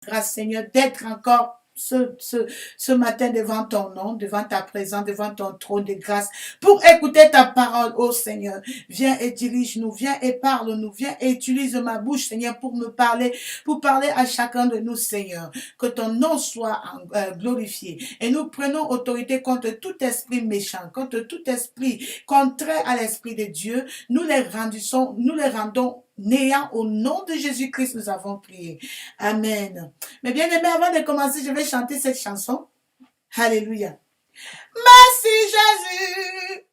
grâce, Seigneur, d'être encore ce matin devant ton nom, devant ta présence, devant ton trône de grâce, pour écouter ta parole, oh Seigneur. Viens et dirige-nous, viens et parle-nous, viens et utilise ma bouche, Seigneur, pour me parler, pour parler à chacun de nous, Seigneur. Que ton nom soit glorifié. Et nous prenons autorité contre tout esprit méchant, contre tout esprit contraire à l'esprit de Dieu. Nous les rendons néant au nom de Jésus-Christ, nous avons prié. Amen. Mais bien aimé, avant de commencer, je vais chanter cette chanson. Alléluia. Merci Jésus.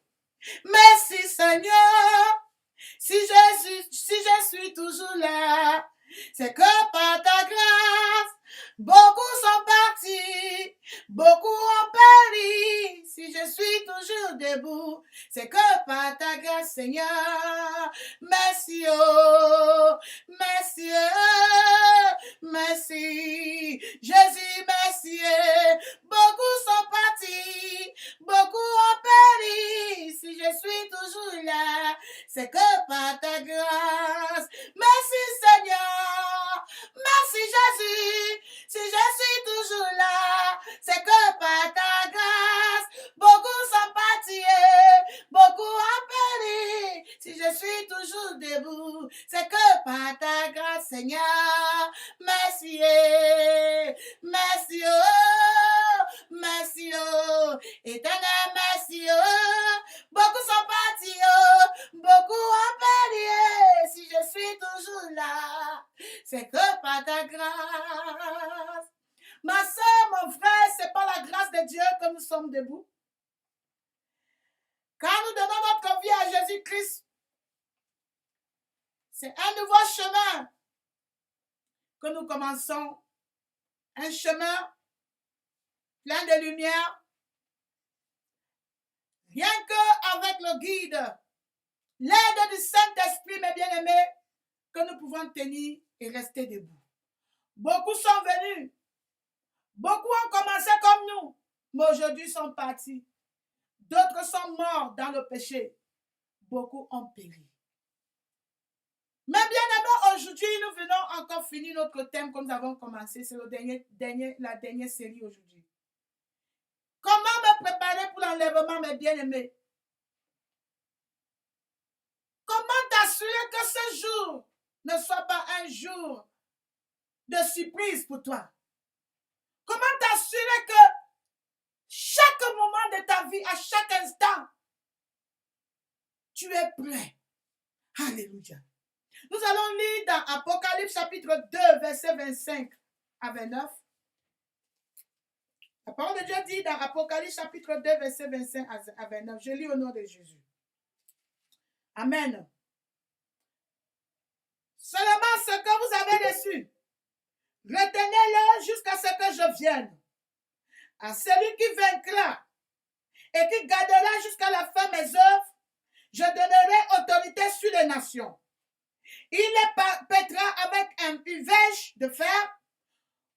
Merci Seigneur. Si je suis toujours là, c'est que par ta grâce, beaucoup sont partis, beaucoup ont péri. Si je suis toujours debout, c'est que par ta grâce, Seigneur. Merci, oh, merci, merci. Jésus, merci. Beaucoup sont partis, beaucoup ont péri. Si je suis toujours là, c'est que par ta grâce. Merci Seigneur, merci Jésus. Si je suis toujours là, c'est que par ta grâce. Beaucoup sont partis, beaucoup ont péri. Si je suis toujours debout, c'est que par ta grâce, Seigneur. Merci, merci, oh, merci, oh, éternel, merci, oh. Beaucoup sont partis, oh, beaucoup ont péri. Si je suis toujours là, c'est que par ta grâce. Ma soeur, mon frère, c'est par la grâce de Dieu que nous sommes debout. Quand nous donnons notre vie à Jésus-Christ, c'est un nouveau chemin que nous commençons. Un chemin plein de lumière. Rien qu'avec le guide, l'aide du Saint-Esprit, mes bien-aimés, que nous pouvons tenir et rester debout. Beaucoup sont venus. Beaucoup ont commencé comme nous, mais aujourd'hui sont partis. D'autres sont morts dans le péché. Beaucoup ont péri. Mais bien aimés, aujourd'hui, nous venons encore finir notre thème comme nous avons commencé. C'est la dernière série aujourd'hui. Comment me préparer pour l'enlèvement, mes bien-aimés? Comment t'assurer que ce jour ne soit pas un jour de surprise pour toi? Comment t'assurer que chaque moment de ta vie, à chaque instant, tu es prêt? Alléluia. Nous allons lire dans Apocalypse chapitre 2, verset 25 à 29. La parole de Dieu dit dans Apocalypse chapitre 2, verset 25 à 29. Je lis au nom de Jésus. Amen. Seulement ce que vous avez reçu, retenez-le jusqu'à ce que je vienne. À celui qui vaincra et qui gardera jusqu'à la fin mes œuvres, je donnerai autorité sur les nations. Il les pètera avec une verge de fer,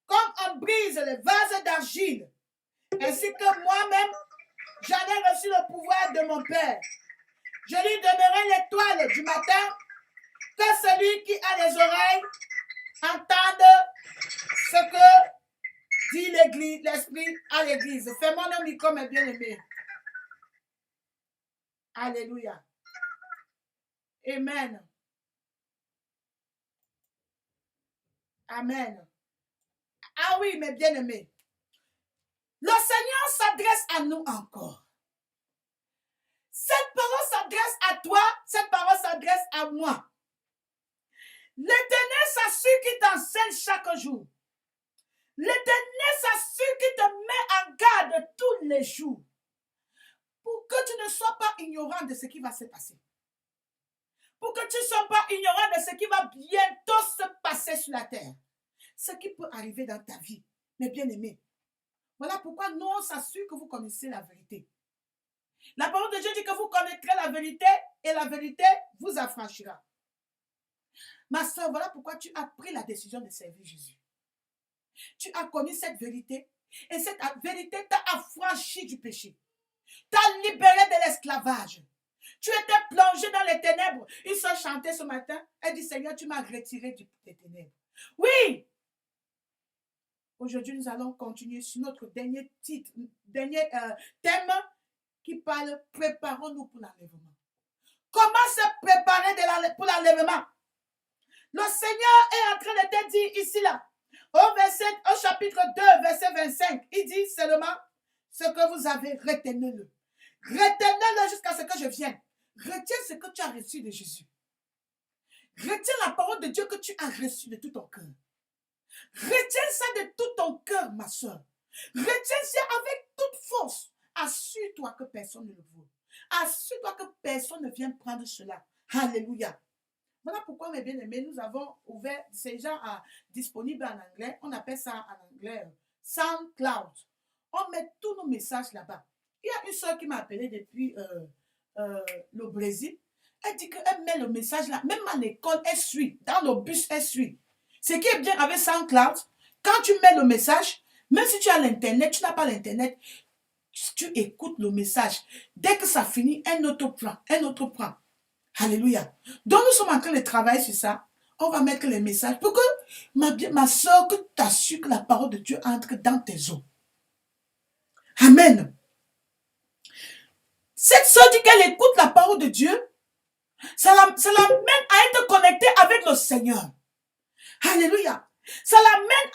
comme on brise les vases d'argile, ainsi que moi-même, j'en ai reçu le pouvoir de mon Père. Je lui donnerai l'étoile du matin, que celui qui a les oreilles entende ce que dit l'Église, l'Esprit à l'Église. Fais-moi le micro, mes bien-aimés. Alléluia. Amen. Amen. Ah oui, mes bien-aimés. Le Seigneur s'adresse à nous encore. Cette parole s'adresse à toi, cette parole s'adresse à moi. L'Éternel s'assure qu'il t'enseigne chaque jour. L'Éternel s'assure qu'il te met en garde tous les jours. Pour que tu ne sois pas ignorant de ce qui va se passer. Pour que tu ne sois pas ignorant de ce qui va bientôt se passer sur la terre. Ce qui peut arriver dans ta vie, mes bien-aimés. Voilà pourquoi nous, on s'assure que vous connaissez la vérité. La parole de Dieu dit que vous connaîtrez la vérité et la vérité vous affranchira. Ma soeur, voilà pourquoi tu as pris la décision de servir Jésus. Tu as connu cette vérité et cette vérité t'a affranchi du péché. T'a libéré de l'esclavage. Tu étais plongé dans les ténèbres. Ils sont chantés ce matin. Elle dit, Seigneur, tu m'as retiré des ténèbres. Oui, Aujourd'hui, nous allons continuer sur notre dernier titre, dernier thème qui parle « Préparons-nous pour l'enlèvement ». Comment se préparer pour l'enlèvement? Le Seigneur est en train de te dire ici, là, au chapitre 2, verset 25, il dit seulement ce que vous avez, retenez-le. Retenez-le jusqu'à ce que je vienne. Retiens ce que tu as reçu de Jésus. Retiens la parole de Dieu que tu as reçue de tout ton cœur. Retiens ça de tout ton cœur, ma soeur. Retiens ça avec toute force. Assure-toi que personne ne le voit. Assure-toi que personne ne vient prendre cela. Alléluia. Voilà pourquoi, mes bien-aimés, nous avons ouvert, c'est déjà disponible en anglais. On appelle ça en anglais SoundCloud. On met tous nos messages là-bas. Il y a une soeur qui m'a appelé depuis le Brésil. Elle dit qu'elle met le message là. Même à l'école, elle suit. Dans le bus, elle suit. Ce qui est bien avec SoundCloud, quand tu mets le message, même si tu as l'Internet, tu n'as pas l'Internet, tu écoutes le message. Dès que ça finit, un autre prend. Alléluia. Donc, nous sommes en train de travailler sur ça. On va mettre les messages pour que, ma soeur, que tu assures que la parole de Dieu entre dans tes os. Amen. Cette soeur dit qu'elle écoute la parole de Dieu. Ça l'amène à être connectée avec le Seigneur. Alléluia. Ça l'amène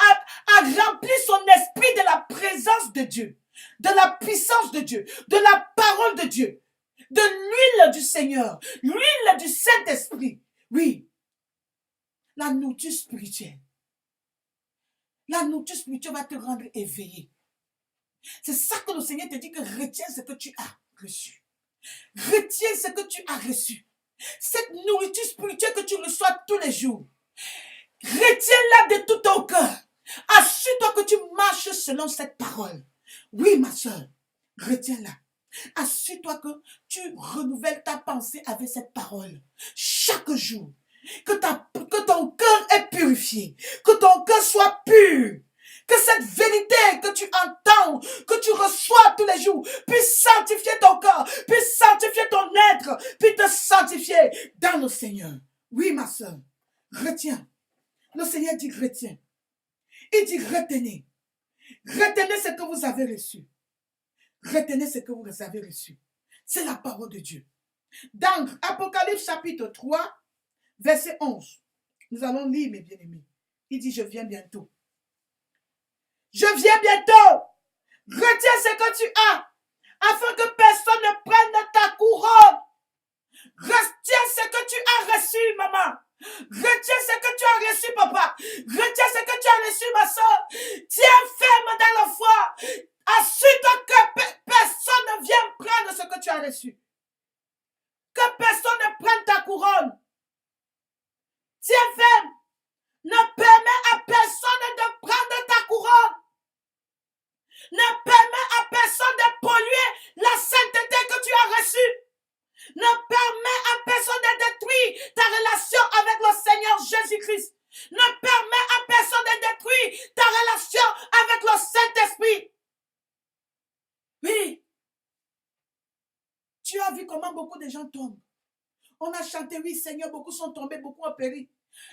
à remplir son esprit de la présence de Dieu, de la puissance de Dieu, de la parole de Dieu, de l'huile du Seigneur, l'huile du Saint-Esprit. Oui. La nourriture spirituelle. La nourriture spirituelle va te rendre éveillé. C'est ça que le Seigneur te dit, que retiens ce que tu as reçu. Retiens ce que tu as reçu. Cette nourriture spirituelle que tu reçois tous les jours. Retiens-la de tout ton cœur. Assure-toi que tu marches selon cette parole. Oui, ma soeur, retiens-la. Assure-toi que tu renouvelles ta pensée avec cette parole. Chaque jour. Que ton cœur est purifié. Que ton cœur soit pur. Que cette vérité que tu entends, que tu reçois tous les jours, puisse sanctifier ton cœur, puisse sanctifier ton être, puisse te sanctifier dans le Seigneur. Oui, ma soeur, retiens. Le Seigneur dit retiens. Il dit retenez. Retenez ce que vous avez reçu. Retenez ce que vous avez reçu. C'est la parole de Dieu. Dans Apocalypse chapitre 3, verset 11. Nous allons lire, mes bien-aimés. Il dit, je viens bientôt. Je viens bientôt. Retiens ce que tu as, afin que personne ne prenne ta couronne. Retiens ce que tu as reçu, maman. Retiens ce que tu as reçu, papa. Retiens ce que tu as reçu, ma soeur. Tiens ferme dans la foi. Assure-toi que personne ne vienne prendre ce que tu as reçu. Que personne ne prenne ta couronne. Tiens ferme. Ne permets à personne de prendre ta couronne. Ne permets à personne de polluer la sainteté que tu as reçue. Ne permets à personne de détruire ta relation avec le Seigneur Jésus-Christ. Ne permets à personne de détruire ta relation avec le Saint-Esprit. Oui. Tu as vu comment beaucoup de gens tombent. On a chanté, oui Seigneur, beaucoup sont tombés, beaucoup ont péri.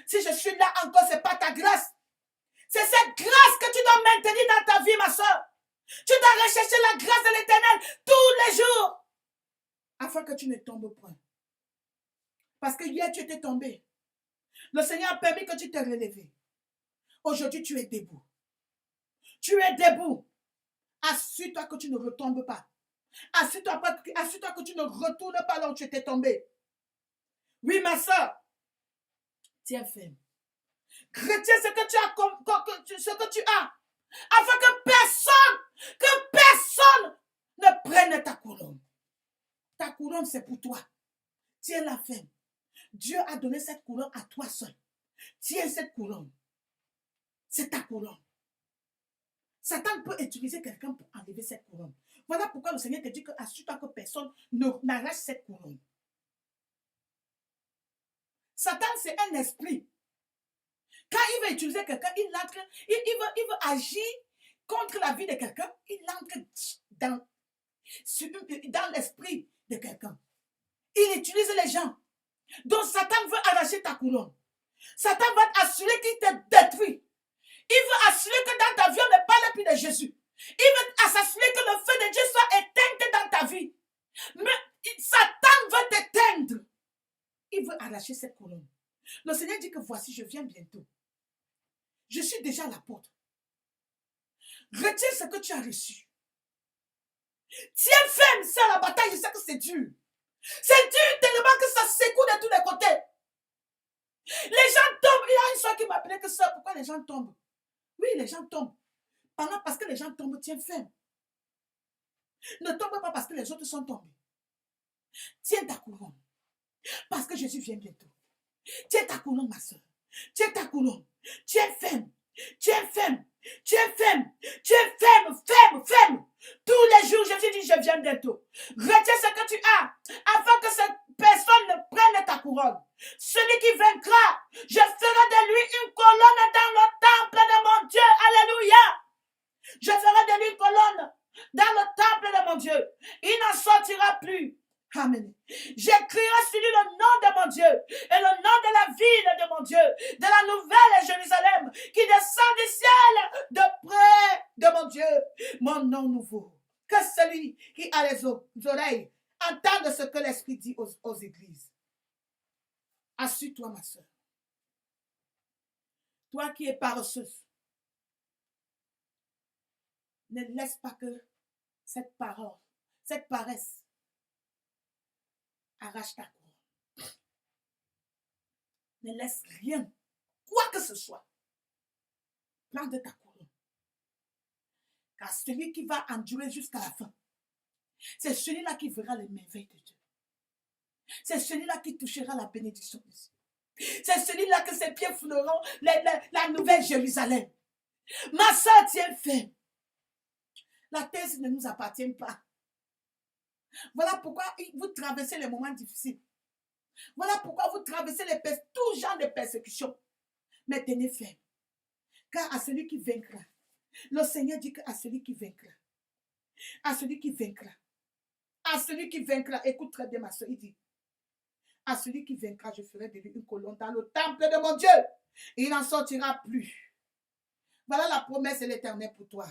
Si je suis là encore, ce n'est pas ta grâce. C'est cette grâce que tu dois maintenir dans ta vie, ma soeur. Tu dois rechercher la grâce de l'Éternel tous les jours. Afin que tu ne tombes point. Parce que hier, tu étais tombé. Le Seigneur a permis que tu t'es relevé. Aujourd'hui, tu es debout. Tu es debout. Assure-toi que tu ne retombes pas. Assure-toi que tu ne retournes pas là où tu étais tombé. Oui, ma soeur. Tiens ferme. Retiens ce que tu as. Afin que personne ne prenne ta couronne. Ta couronne, c'est pour toi. Tiens-la ferme. Dieu a donné cette couronne à toi seul. Tiens cette couronne. C'est ta couronne. Satan peut utiliser quelqu'un pour enlever cette couronne. Voilà pourquoi le Seigneur te dit que assure-toi que personne n'arrache cette couronne. Satan, c'est un esprit. Quand il veut utiliser quelqu'un, il veut agir contre la vie de quelqu'un. Il entre dans l'esprit de quelqu'un. Il utilise les gens. Donc Satan veut arracher ta couronne. Satan va t'assurer qu'il te détruit. Il veut assurer que dans ta vie, Jésus. Il veut assassiner que le feu de Dieu soit éteint dans ta vie. Mais Satan veut t'éteindre. Il veut arracher cette couronne. Le Seigneur dit que voici, je viens bientôt. Je suis déjà à la porte. Retiens ce que tu as reçu. Tiens ferme, c'est à la bataille, je sais que c'est dur. C'est dur tellement que ça secoue de tous les côtés. Les gens tombent. Il y a une soeur qui m'appelait que ça. Pourquoi les gens tombent? Oui, les gens tombent. Parce que les gens tombent, tiens ferme. Ne tombe pas parce que les autres sont tombés. Tiens ta couronne. Parce que Jésus vient bientôt. Tiens ta couronne, ma soeur. Tiens ta couronne. Tiens ferme. Tiens ferme. Tiens ferme. Tiens ferme. Ferme. Ferme. Tous les jours, Jésus dit, je viens bientôt. Retiens ce que tu as, afin que cette personne ne prenne ta couronne. Celui qui vaincra, je ferai de lui une colonne dans le temple de mon Dieu. Alléluia. Je ferai de lui une colonne dans le temple de mon Dieu. Il n'en sortira plus. Amen. J'écrirai sur lui le nom de mon Dieu et le nom de la ville de mon Dieu, de la nouvelle Jérusalem qui descend du ciel de près de mon Dieu. Mon nom nouveau. Que celui qui a les oreilles entende ce que l'Esprit dit aux églises. Assure-toi, ma soeur. Toi qui es paresseuse, ne laisse pas que cette parole, cette paresse arrache ta couronne. Ne laisse rien, quoi que ce soit, prendre ta couronne. Car celui qui va endurer jusqu'à la fin, c'est celui-là qui verra les merveilles de Dieu. C'est celui-là qui touchera la bénédiction de Dieu. C'est celui-là que ses pieds fouleront la nouvelle Jérusalem. Ma soeur, tiens ferme. La terre ne nous appartient pas. Voilà pourquoi vous traversez les moments difficiles. Voilà pourquoi vous traversez tout genre de persécutions. Mais tenez ferme. Car à celui qui vaincra, le Seigneur dit qu'à celui qui vaincra, à celui qui vaincra, à celui qui vaincra, écoute très bien ma soeur, il dit, à celui qui vaincra, je ferai de lui une colonne dans le temple de mon Dieu. Il n'en sortira plus. Voilà la promesse de l'Éternel pour toi.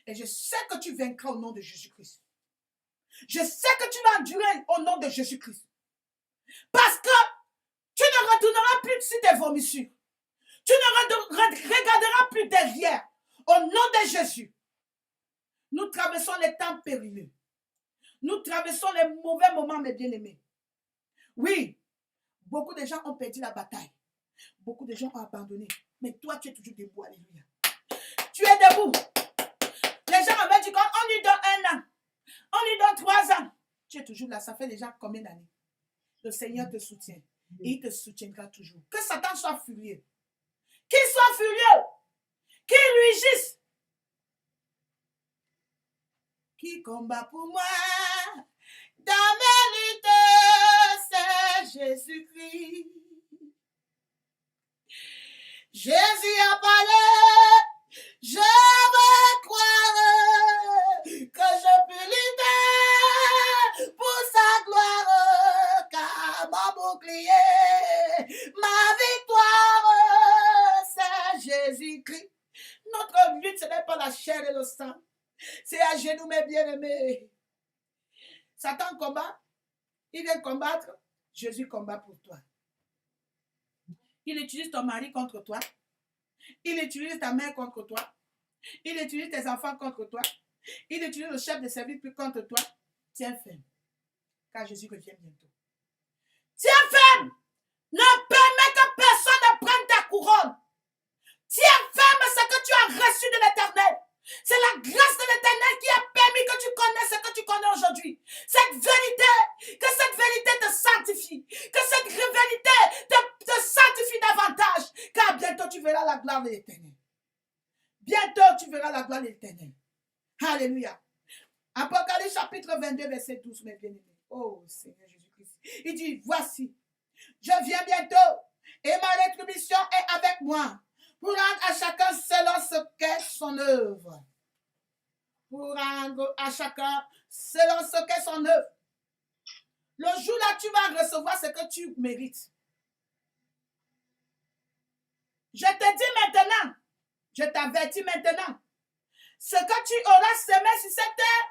Et je sais que tu vaincras au nom de Jésus-Christ. Je sais que tu vas endurer au nom de Jésus-Christ. Parce que tu ne retourneras plus sur tes vomissures. Tu ne regarderas plus derrière. Au nom de Jésus. Nous traversons les temps périlleux. Nous traversons les mauvais moments, mes bien-aimés. Oui, beaucoup de gens ont perdu la bataille. Beaucoup de gens ont abandonné. Mais toi, tu es toujours debout. Alléluia. Tu es debout. Les gens avaient dit qu'on lui donne 1 an. On lui donne 3 ans. Tu es toujours là. Ça fait déjà combien d'années? Le Seigneur te soutient. Et il te soutiendra toujours. Que Satan soit furieux. Qu'il soit furieux. Qu'il lui gisse. Qui combat pour moi dans mes luttes, c'est Jésus-Christ. Jésus a parlé, je veux croire que je peux lutter pour sa gloire, car mon bouclier, ma victoire, c'est Jésus-Christ. Notre lutte, ce n'est pas la chair et le sang, c'est à genoux, mes bien-aimés. Satan combat, il vient combattre, Jésus combat pour toi. Il utilise ton mari contre toi. Il utilise ta mère contre toi. Il utilise tes enfants contre toi. Il utilise le chef de service contre toi. Tiens ferme, car Jésus revient bientôt. Tiens ferme. Ne permets que personne ne prenne ta couronne. Tiens ferme ce que tu as reçu de l'Éternel. C'est la grâce de l'Éternel qui a permis que tu connaisses ce que tu connais aujourd'hui. Cette vérité, que cette vérité te sanctifie. Que cette vérité te sanctifie davantage. Car bientôt tu verras la gloire de l'Éternel. Bientôt tu verras la gloire de l'Éternel. Alléluia. Apocalypse chapitre 22, verset 12, mes bien-aimés. Oh Seigneur Jésus-Christ. Il dit, voici, je viens bientôt et ma rétribution est avec moi. Pour rendre à chacun selon ce qu'est son œuvre. Pour rendre à chacun selon ce qu'est son œuvre. Le jour-là, tu vas recevoir ce que tu mérites. Je te dis maintenant, je t'avertis maintenant, Ce que tu auras semé sur cette terre,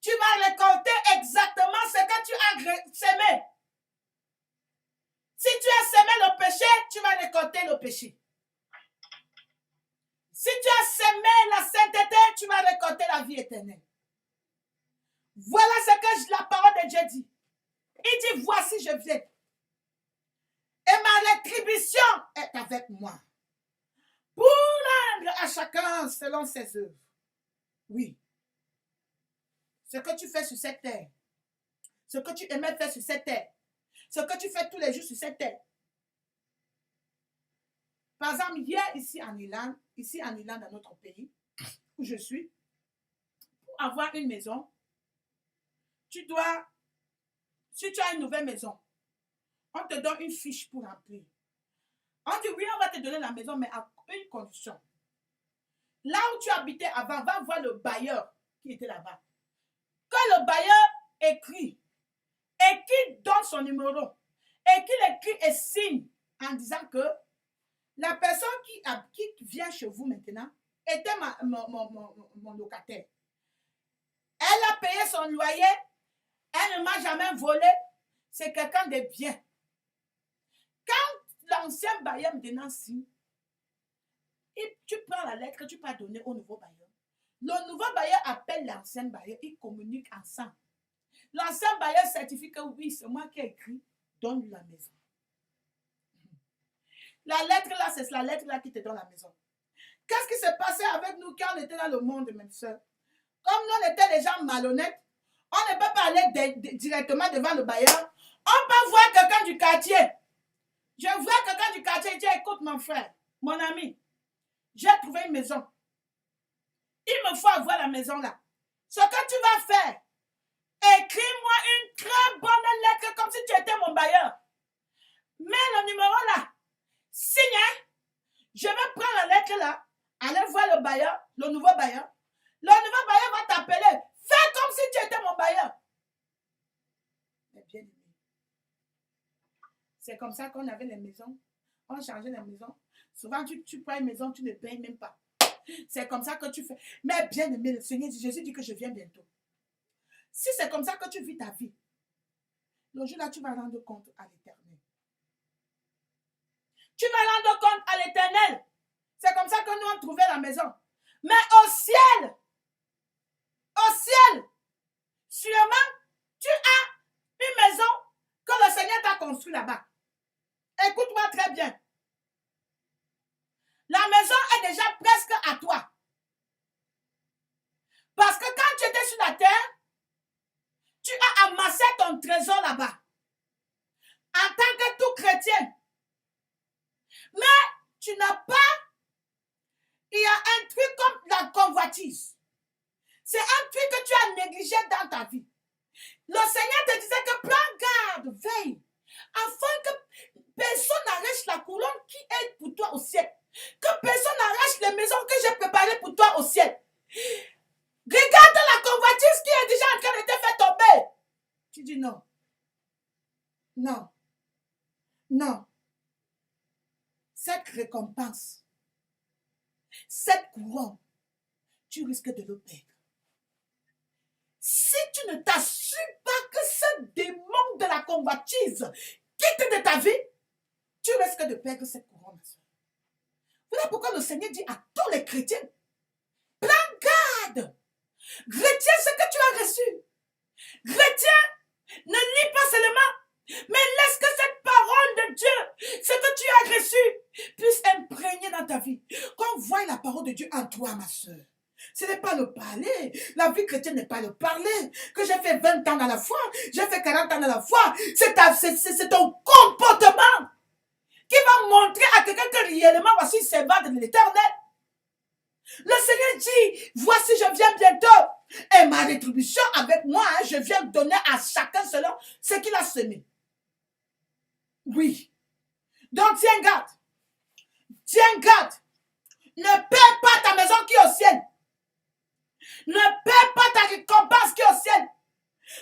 tu vas récolter exactement ce que tu as semé. Si tu as semé le péché, tu vas récolter le péché. Si tu as semé la sainteté, tu vas récolter la vie éternelle. Voilà ce que la parole de Dieu dit. Il dit, voici je viens. Et ma rétribution est avec moi. Pour rendre à chacun selon ses œuvres. Oui. Ce que tu fais sur cette terre. Ce que tu aimais faire sur cette terre. Ce que tu fais tous les jours sur cette terre. Par exemple, hier, ici en Irlande, dans notre pays, où je suis, pour avoir une maison, si tu as une nouvelle maison, on te donne une fiche pour remplir. On dit, oui, on va te donner la maison, mais à une condition. Là où tu habitais avant, va voir le bailleur qui était là-bas. Quand le bailleur écrit, et qu'il donne son numéro, et qu'il écrit et signe en disant que la personne qui vient chez vous maintenant était mon locataire. Elle a payé son loyer, elle ne m'a jamais volé, c'est quelqu'un de bien. Quand l'ancien bailleur maintenant signe, tu prends la lettre que tu peux donner au nouveau bailleur. Le nouveau bailleur appelle l'ancien bailleur, ils communiquent ensemble. L'ancien bailleur certifie que oui, c'est moi qui ai écrit, donne la maison. La lettre là, c'est la lettre là qui te donne la maison. Qu'est-ce qui s'est passé avec nous quand on était dans le monde, mes soeurs? Comme nous, on était des gens malhonnêtes, on ne peut pas aller directement devant le bailleur. On peut voir quelqu'un du quartier. Je vois quelqu'un du quartier et dis, écoute mon frère, mon ami, j'ai trouvé une maison. Il me faut avoir la maison là. Ce que tu vas faire, écris-moi une très bonne lettre comme si tu étais mon bailleur. Mets le numéro là. Signe. Je vais prendre la lettre là. Aller voir le bailleur, le nouveau bailleur. Le nouveau bailleur va t'appeler. Fais comme si tu étais mon bailleur. Mais bien aimé. C'est comme ça qu'on avait les maisons. On changeait les maisons. Souvent, tu prends une maison, tu ne payes même pas. C'est comme ça que tu fais. Mais bien aimé, le Seigneur dit, Jésus dit que je viens bientôt. Si c'est comme ça que tu vis ta vie, le jour-là, tu vas rendre compte à l'Éternel. Tu vas rendre compte à l'Éternel. C'est comme ça que nous avons trouvé la maison. Mais au ciel, sûrement, tu as une maison que le Seigneur t'a construite là-bas. Écoute-moi très bien. La maison est déjà presque à toi. Parce que quand tu étais sur la terre, tu as amassé ton trésor là-bas. En tant que tout chrétien. Mais tu n'as pas. Il y a un truc comme la convoitise. C'est un truc que tu as négligé dans ta vie. Le Seigneur te disait que prends garde, veille, afin que personne n'arrache la couronne qui est pour toi au ciel. Que personne n'arrache les maisons que j'ai préparées pour toi au ciel. Regarde la convoitise qui est déjà en train de te faire tomber. Tu dis non. Non. Non. Cette récompense, cette couronne, tu risques de le perdre. Si tu ne t'assures pas que ce démon de la convoitise quitte de ta vie, tu risques de perdre cette couronne. Voilà pourquoi le Seigneur dit à tous les chrétiens, prends garde, retiens ce que tu as reçu. Retiens, ne lis pas seulement, mais laisse que cette parole de Dieu, ce que tu as reçu, puisse imprégner dans ta vie. Qu'on voie la parole de Dieu en toi, ma soeur. Ce n'est pas le parler. La vie chrétienne n'est pas le parler. Que j'ai fait 20 ans dans la foi, j'ai fait 40 ans dans la foi. C'est ton comportement qui va montrer à quelqu'un que réellement, voici, c'est va de l'Éternel. Le Seigneur dit, voici, je viens bientôt. Et ma rétribution avec moi, je viens donner à chacun selon ce qu'il a semé. Oui. Donc, tiens garde. Tiens garde. Ne perds pas ta maison qui est au ciel. Ne perds pas ta récompense qui est au ciel.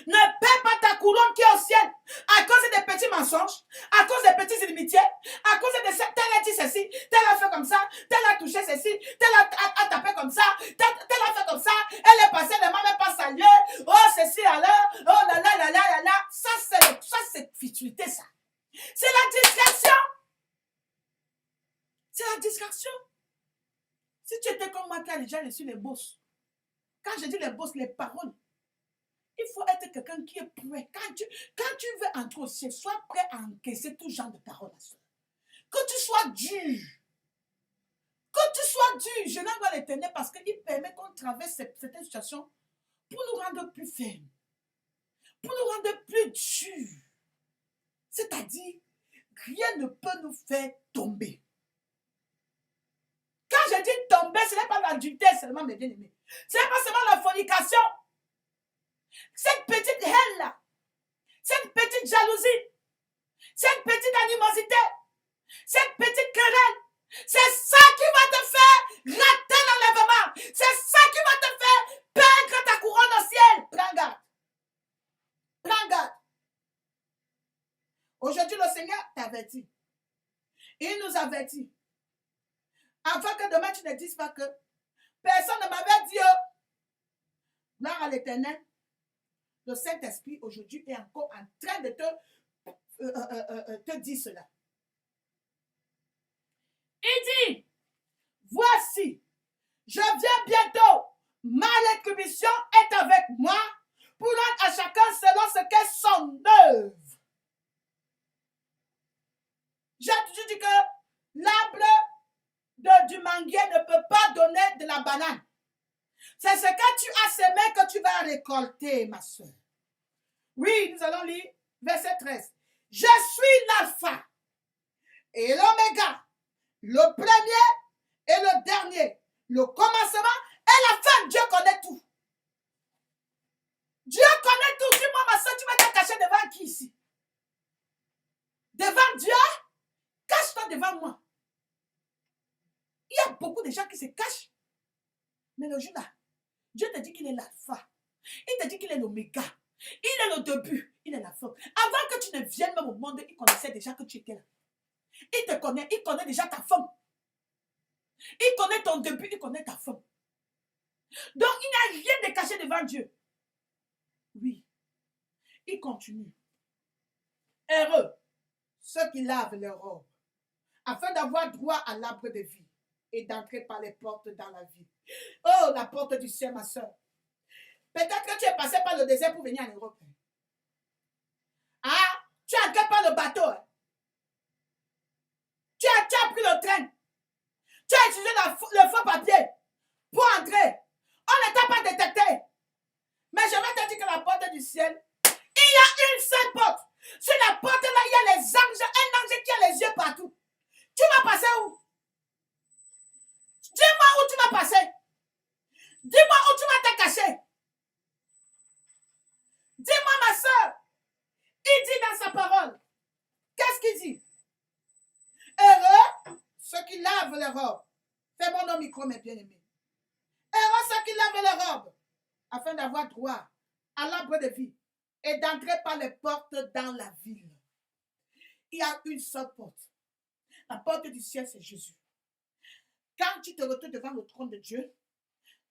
Ne perds pas ta couronne qui est au ciel. À cause des petits mensonges, à cause des petites inimitiés, à cause de tel a dit ceci, tel a fait comme ça, tel a touché ceci, tel a tapé comme ça, tel Si tu étais comme moi qui a déjà reçu les bosses, quand je dis les bosses, les paroles, il faut être quelqu'un qui est prêt. Quand tu veux entrer au ciel, sois prêt à encaisser tout genre de paroles. Que tu sois dur. Que tu sois dur. Je n'en vois l'Éternel parce qu'il permet qu'on traverse certaines situations pour nous rendre plus fermes. Pour nous rendre plus durs. C'est-à-dire, rien ne peut nous faire tomber. Quand je dis tomber, ce n'est pas l'adultère seulement, mes bien-aimés. Ce n'est pas seulement la fornication. Cette petite haine-là, cette petite jalousie, cette petite animosité, cette petite querelle, c'est ça qui va te faire rater l'enlèvement. C'est ça qui va te faire perdre ta couronne au ciel. Prends garde. Prends garde. Aujourd'hui, le Seigneur t'avertit. Il nous avertit. Afin que demain, tu ne dises pas que personne ne m'avait dit. Gloire à l'Éternel. Le Saint-Esprit, aujourd'hui, est encore en train de te dire cela. Il dit, voici, je viens bientôt. Ma rétribution est avec moi pour rendre à chacun selon ce qu'est son œuvre. J'ai toujours dit que l'arbre du manguier ne peut pas donner de la banane. C'est ce que tu as semé que tu vas récolter, ma soeur. Oui, nous allons lire verset 13. Je suis l'alpha et l'oméga, le premier et le dernier, le commencement et la fin. Dieu connaît tout. Dieu connaît tout. Dis-moi, ma soeur, tu vas te cacher devant qui ici? Devant Dieu? Cache-toi devant moi. Il y a beaucoup de gens qui se cachent. Mais le jour là, Dieu te dit qu'il est l'alpha. Il te dit qu'il est l'oméga. Il est le début. Il est la fin. Avant que tu ne viennes même au monde, il connaissait déjà que tu étais là. Il te connaît. Il connaît déjà ta fin. Il connaît ton début. Il connaît ta fin. Donc, il n'y a rien de caché devant Dieu. Oui. Il continue. Heureux ceux qui lavent leurs robes, afin d'avoir droit à l'arbre de vie et d'entrer par les portes dans la vie. Oh, la porte du ciel, ma soeur. Peut-être que tu es passé par le désert pour venir en Europe. Ah, tu es entré par le bateau. Tu as pris le train. Tu as utilisé le faux papier pour entrer. On ne t'a pas détecté. Mais je vais te dire que la porte du ciel, il y a une seule porte. Sur la porte-là, il y a les anges, un ange qui a les yeux partout. Tu vas passer où? Dis-moi où tu vas passer. Dis-moi où tu vas te cacher. Dis-moi, ma soeur. Il dit dans sa parole. Qu'est-ce qu'il dit? Heureux ceux qui lavent les robes. Fais mon nom micro, mes bien-aimés. Heureux ceux qui lavent les robes, afin d'avoir droit à l'arbre de vie et d'entrer par les portes dans la ville. Il y a une seule porte. La porte du ciel, c'est Jésus. Quand tu te retrouves devant le trône de Dieu,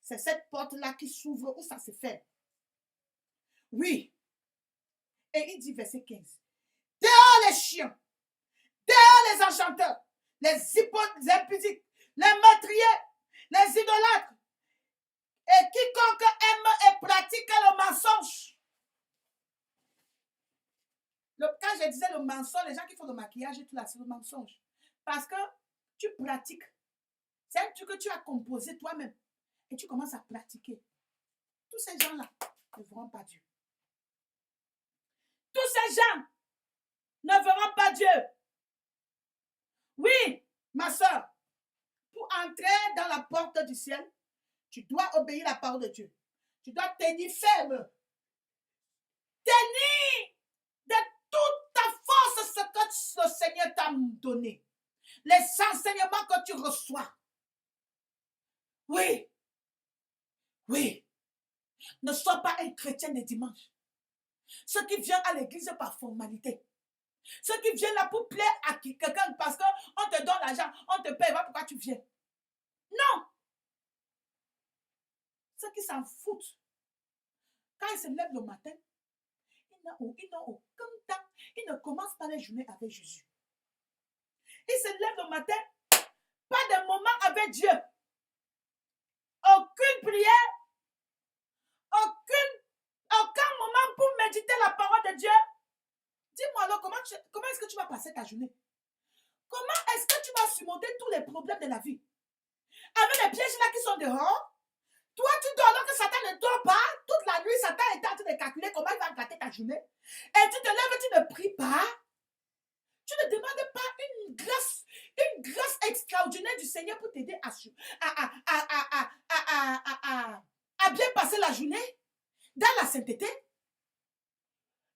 c'est cette porte-là qui s'ouvre où ça se fait. Oui. Et il dit, verset 15. Dehors les chiens, dehors les enchanteurs, les impudiques, les meurtriers, les idolâtres, et quiconque aime et pratique le mensonge. Quand je disais le mensonge, les gens qui font le maquillage et tout là, c'est le mensonge. Parce que tu pratiques. C'est un truc que tu as composé toi-même. Et tu commences à pratiquer. Tous ces gens-là ne verront pas Dieu. Tous ces gens ne verront pas Dieu. Oui, ma soeur, pour entrer dans la porte du ciel, tu dois obéir à la parole de Dieu. Tu dois tenir ferme. Tenir de toute ta force ce que le Seigneur t'a donné. Les enseignements que tu reçois. Oui. Oui. Ne sois pas un chrétien de dimanche. Ceux qui viennent à l'église par formalité. Ceux qui viennent là pour plaire à quelqu'un parce qu'on te donne l'argent, on te paye, pourquoi tu viens? Non. Ceux qui s'en foutent. Quand ils se lèvent le matin, ils n'ont aucun temps. Ils ne commencent pas les journées avec Jésus. Ils se lèvent le matin, pas de moment avec Dieu. aucune prière, aucun moment pour méditer la parole de Dieu. Dis-moi alors, comment est-ce que tu vas passer ta journée? Comment est-ce que tu vas surmonter tous les problèmes de la vie? Avec les pièges là qui sont dehors, toi tu dors alors que Satan ne dort pas. Toute la nuit, Satan est en train de calculer comment il va gâter ta journée. Et tu te lèves, tu ne pries pas. Tu ne demandes pas une grâce extraordinaire du Seigneur pour t'aider à bien passer la journée dans la sainteté.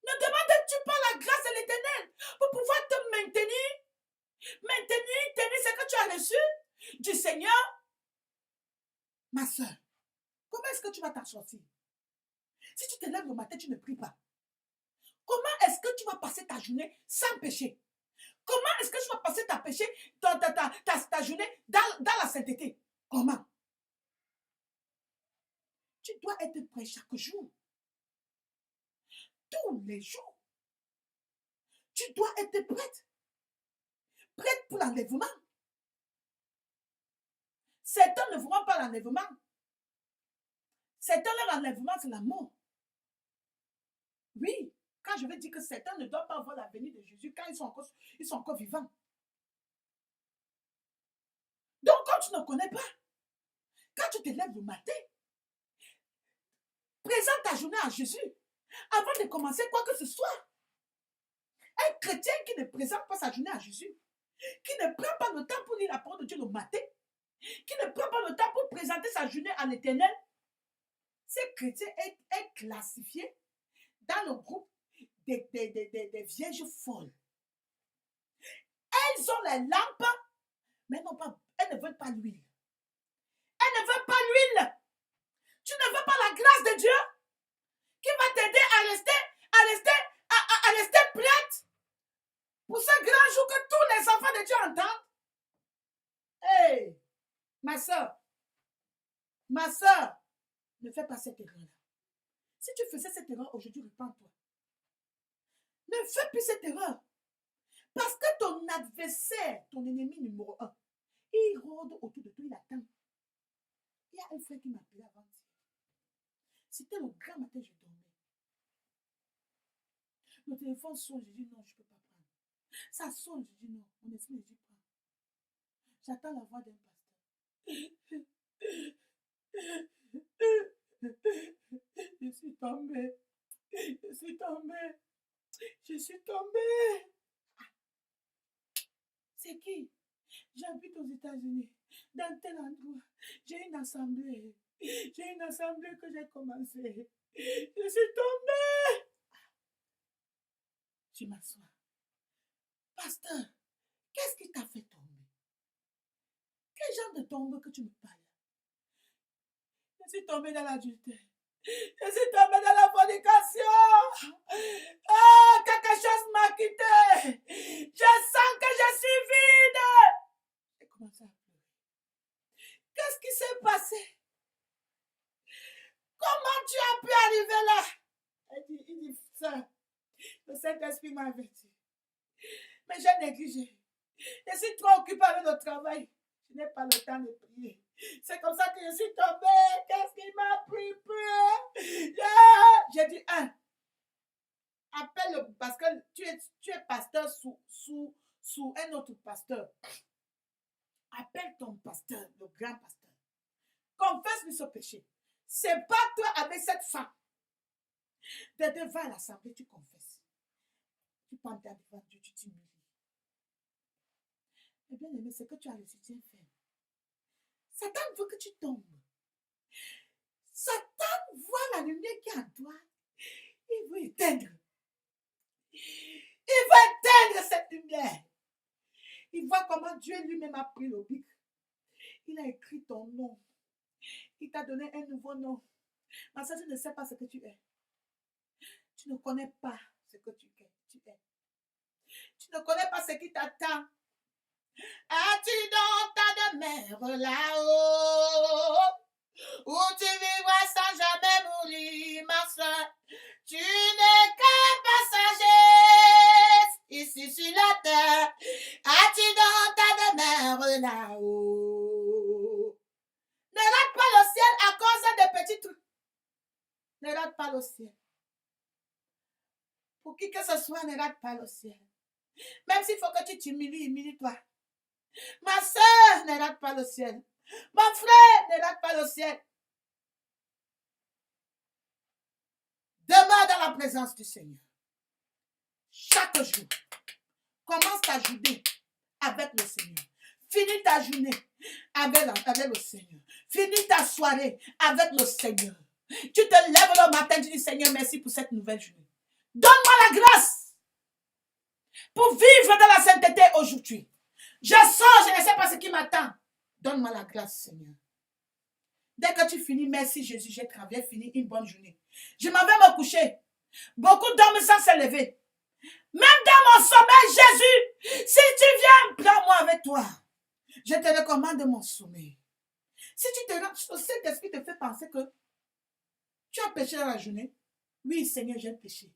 Ne demandes-tu pas la grâce de l'Éternel pour pouvoir te tenir ce que tu as reçu du Seigneur? Ma soeur, comment est-ce que tu vas t'en sortir? Si tu te lèves le matin, tu ne pries pas. Comment est-ce que tu vas passer ta journée sans péché? Comment est-ce que tu vas passer ta journée dans la sainteté? Comment? Tu dois être prêt chaque jour. Tous les jours. Tu dois être prête. Prête pour l'enlèvement. Certains ne verront pas l'enlèvement. Certains, leur enlèvement, c'est la mort. Oui, quand je veux dire que certains ne doivent pas voir la venue de Jésus quand ils sont encore vivants. Donc, quand tu ne connais pas, quand tu te lèves le matin, présente ta journée à Jésus avant de commencer quoi que ce soit. Un chrétien qui ne présente pas sa journée à Jésus, qui ne prend pas le temps pour lire la parole de Dieu le matin, qui ne prend pas le temps pour présenter sa journée à l'Éternel, ce chrétien est classifié dans le groupe des vierges folles. Elles ont les lampes, mais elles ne veulent pas l'huile. Elles ne veulent pas l'huile. Tu ne veux pas la grâce de Dieu qui va t'aider à rester prête pour ce grand jour que tous les enfants de Dieu entendent. Hey, ma soeur, ne fais pas cette erreur-là. Si tu faisais cette erreur aujourd'hui, repens-toi. Ne fais plus cette erreur. Parce que ton adversaire, ton ennemi numéro 1, il rôde autour de toi, il attend. Il y a un frère qui m'a appelé avant. C'était le grand matin, je dormais. Le téléphone sonne, je dis non, je ne peux pas prendre. Ça sonne, je dis non, mon esprit me dit prends. J'attends la voix d'un pasteur. Je suis tombée. C'est qui? J'habite aux États-Unis, dans tel endroit. J'ai une assemblée que j'ai commencée. Je suis tombée. Je m'assois. Pasteur, qu'est-ce qui t'a fait tomber? Quel genre de tombe que tu me parles? Je suis tombée dans l'adultère. Je suis tombée dans la fornication. Ah, quelque chose m'a quitté. Je sens que je suis vide. J'ai commencé à pleurer. Qu'est-ce qui s'est passé? Comment tu as pu arriver là? Il dit, ça, le Saint-Esprit m'a averti. Mais j'ai négligé. Je suis trop occupée avec le travail. Je n'ai pas le temps de prier. C'est comme ça que je suis tombée. Qu'est-ce qui m'a pris peur? J'ai dit, appelle parce que tu es pasteur sous un autre pasteur. Appelle ton pasteur, le grand pasteur. Confesse-lui ce péché. C'est pas toi avec cette femme. De devant l'assemblée, tu confesses. Tu prends ta devant Dieu, tu t'humilies. Mais bien aimé, c'est que tu as le soutien ferme. Satan veut que tu tombes. Satan voit la lumière qui est en toi. Il veut éteindre. Il veut éteindre cette lumière. Il voit comment Dieu lui-même a pris le bic. Il a écrit ton nom. Il t'a donné un nouveau nom. Mais ça, tu ne sais pas ce que tu es. Tu ne connais pas ce que tu es. Tu ne connais pas ce qui t'attend. As-tu dans ta demeure là-haut, où tu vivras sans jamais mourir, ma soeur? Tu n'es qu'un passager ici sur la terre. As-tu dans ta demeure là-haut? Ne rate pas le ciel à rate pas le ciel. Pour qui que ce soit, ne rate pas le ciel. Même s'il faut que tu t'humilies, humilie-toi. Ma soeur ne rate pas le ciel. Mon frère ne rate pas le ciel. Demeure dans la présence du Seigneur. Chaque jour, commence ta journée avec le Seigneur. Finis ta journée avec le Seigneur. Finis ta soirée avec le Seigneur. Tu te lèves le matin, tu dis Seigneur, merci pour cette nouvelle journée. Donne-moi la grâce pour vivre dans la sainteté aujourd'hui. Je sors, je ne sais pas ce qui m'attend. Donne-moi la grâce, Seigneur. Dès que tu finis, merci Jésus, j'ai travaillé, fini une bonne journée. Je m'en vais me coucher. Beaucoup dorment sans se lever. Même dans mon sommeil, Jésus, si tu viens, prends-moi avec toi. Je te recommande mon sommeil. Si tu te rends, le Saint-Esprit te fait penser que tu as péché dans la journée. Oui, Seigneur, j'ai péché.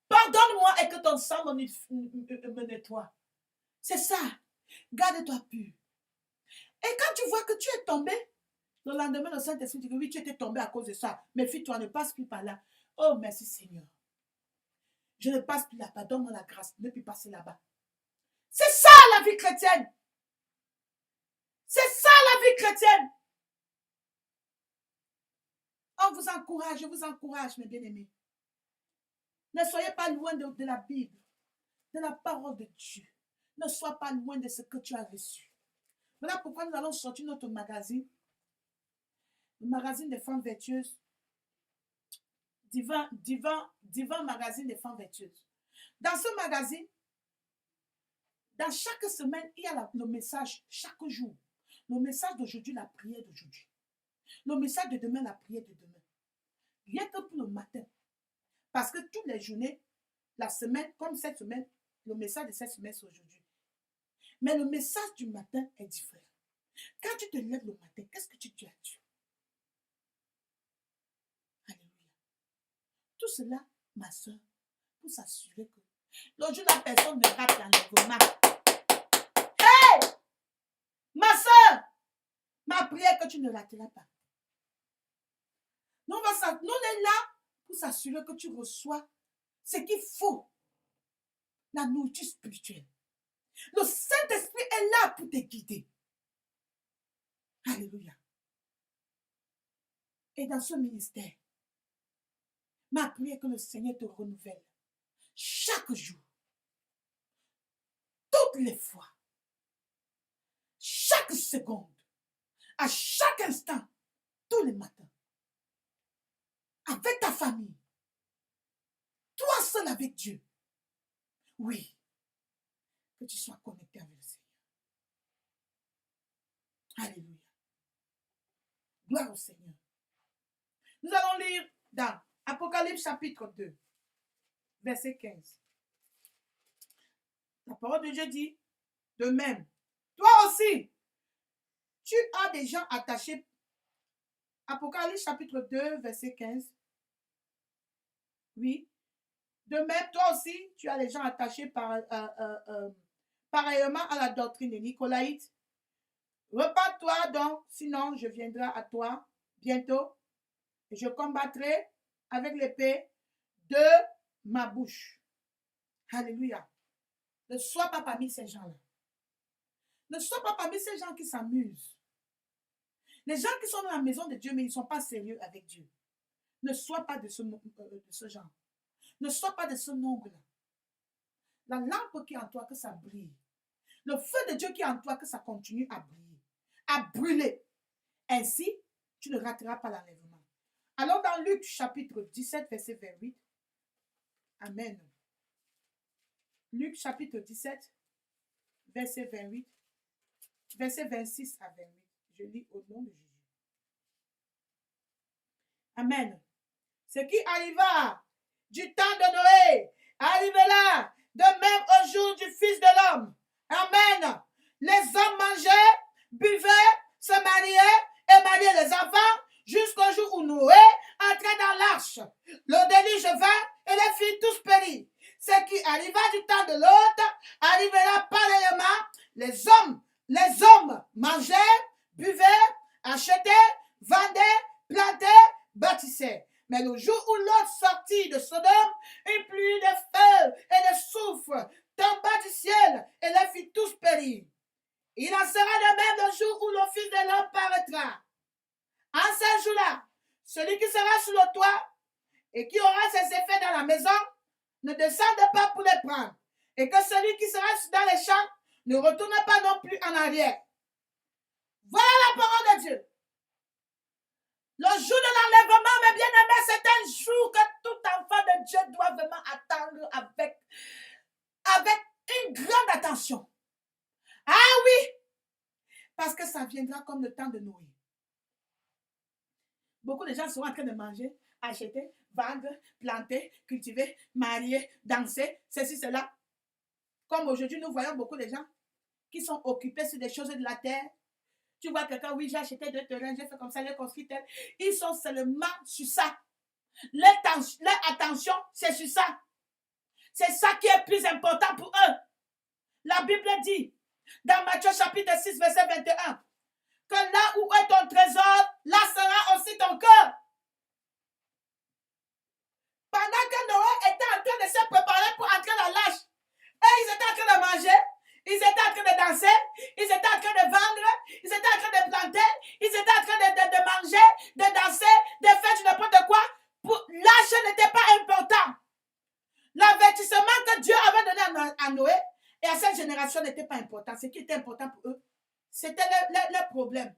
Pardonne-moi et que ton sang me nettoie. C'est ça. Garde-toi pur. Et quand tu vois que tu es tombé, le lendemain, le Saint-Esprit dit que oui, tu étais tombé à cause de ça. Méfie-toi, ne passe plus par là. Oh, merci Seigneur. Je ne passe plus là-bas. Donne-moi la grâce de ne plus passer là-bas. C'est ça la vie chrétienne. C'est ça la vie chrétienne. On vous encourage, je vous encourage, mes bien-aimés. Ne soyez pas loin de la Bible, de la parole de Dieu. Ne sois pas loin de ce que tu as reçu. Voilà pourquoi nous allons sortir notre magazine. Le magazine des femmes vertueuses. Divin magazine des femmes vertueuses. Dans ce magazine, dans chaque semaine, il y a le message chaque jour. Le message d'aujourd'hui, la prière d'aujourd'hui. Le message de demain, la prière de demain. Rien que pour le matin. Parce que toutes les journées, la semaine, comme cette semaine, le message de cette semaine, c'est aujourd'hui. Mais le message du matin est différent. Quand tu te lèves le matin, qu'est-ce que tu dis à Dieu? Alléluia. Tout cela, ma soeur, pour s'assurer que l'autre jour, la personne ne rate l'enlèvement. Hey! Ma soeur, ma prière que tu ne rateras pas. Nous, on est là pour s'assurer que tu reçois ce qu'il faut. La nourriture spirituelle. Le Saint-Esprit est là pour te guider. Alléluia. Et dans ce ministère, ma prière que le Seigneur te renouvelle chaque jour, toutes les fois, chaque seconde, à chaque instant, tous les matins, avec ta famille, toi seul avec Dieu. Oui, que tu sois connecté avec le Seigneur. Alléluia. Gloire au Seigneur. Nous allons lire dans Apocalypse chapitre 2, verset 15. La parole de Dieu dit, de même, toi aussi, tu as des gens attachés. Apocalypse chapitre 2, verset 15. Oui. De même, toi aussi, tu as des gens attachés pareillement à la doctrine des Nicolaïtes. Repars-toi donc, sinon je viendrai à toi bientôt et je combattrai avec l'épée de ma bouche. Alléluia. Ne sois pas parmi ces gens-là. Ne sois pas parmi ces gens qui s'amusent. Les gens qui sont dans la maison de Dieu, mais ils ne sont pas sérieux avec Dieu. Ne sois pas de ce genre. Ne sois pas de ce nombre-là. La lampe qui est en toi, que ça brille. Le feu de Dieu qui est en toi, que ça continue à briller. À brûler. Ainsi, tu ne rateras pas l'enlèvement. Alors dans Luc chapitre 17, verset 28. Amen. Luc chapitre 17, verset 28. Verset 26 à 28. Je lis au nom de Jésus. Amen. Ce qui arriva du temps de Noé arrivera de même au jour du Fils de l'homme. Amen. Les hommes mangeaient, buvaient, se mariaient et mariaient les enfants jusqu'au jour où Noé entrait dans l'arche. Le déluge vint et les filles tous périrent. Ce qui arriva du temps de l'autre arrivera pareillement. Les hommes mangeaient, buvaient, achetaient, vendaient, plantaient, bâtissaient. Mais le jour où Lot sortit de Sodome, une pluie de feu et de soufre tomba du ciel et les fit tous périr. Il en sera de même le jour où le Fils de l'homme paraîtra. En ce jour-là, celui qui sera sur le toit et qui aura ses effets dans la maison ne descende pas pour les prendre. Et que celui qui sera dans les champs ne retourne pas non plus en arrière. Voilà la parole de Dieu. Le jour de l'enlèvement, mes bien-aimés, c'est un jour que tout enfant de Dieu doit vraiment attendre avec une grande attention. Ah oui, parce que ça viendra comme le temps de Noé. Beaucoup de gens seront en train de manger, acheter, vendre, planter, cultiver, marier, danser, ceci, cela. Comme aujourd'hui, nous voyons beaucoup de gens qui sont occupés sur des choses de la terre. Tu vois quelqu'un, oui, j'ai acheté 2 terrains, j'ai fait comme ça, j'ai construit tel. Ils sont seulement sur ça. Leur attention, c'est sur ça. C'est ça qui est plus important pour eux. La Bible dit, dans Matthieu chapitre 6, verset 21, que là où est ton trésor, là sera aussi ton cœur. Pendant que Noé était en train de se préparer pour entrer dans l'arche, et ils étaient en train de manger, ils étaient en train de danser, ils étaient en train de vendre, ils étaient en train de planter, ils étaient en train de manger, de danser, de faire du n'importe quoi. L'arche n'était pas important. L'avertissement que Dieu avait donné à Noé et à cette génération n'était pas important. Ce qui était important pour eux, c'était le problème.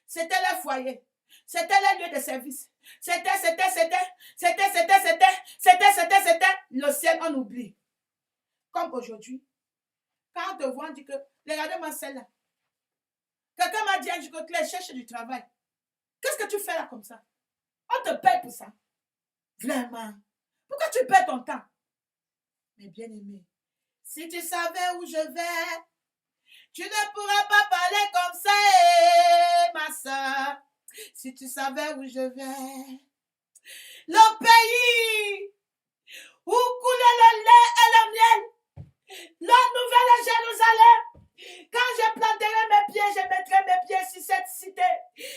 C'était le foyer. C'était le lieu de service. C'était le ciel, on oublie. Comme aujourd'hui, quand on te voit, on dit que, regardez-moi celle-là. Quelqu'un m'a dit un jour que Claire cherche du travail. Qu'est-ce que tu fais là comme ça? On te paye pour ça. Vraiment. Pourquoi tu perds ton temps? Mais bien aimé, si tu savais où je vais, tu ne pourras pas parler comme ça, ma soeur. Si tu savais où je vais, le pays où coulait le lait et le miel, la nouvelle Jérusalem, quand je planterai mes pieds, je mettrai mes pieds sur cette cité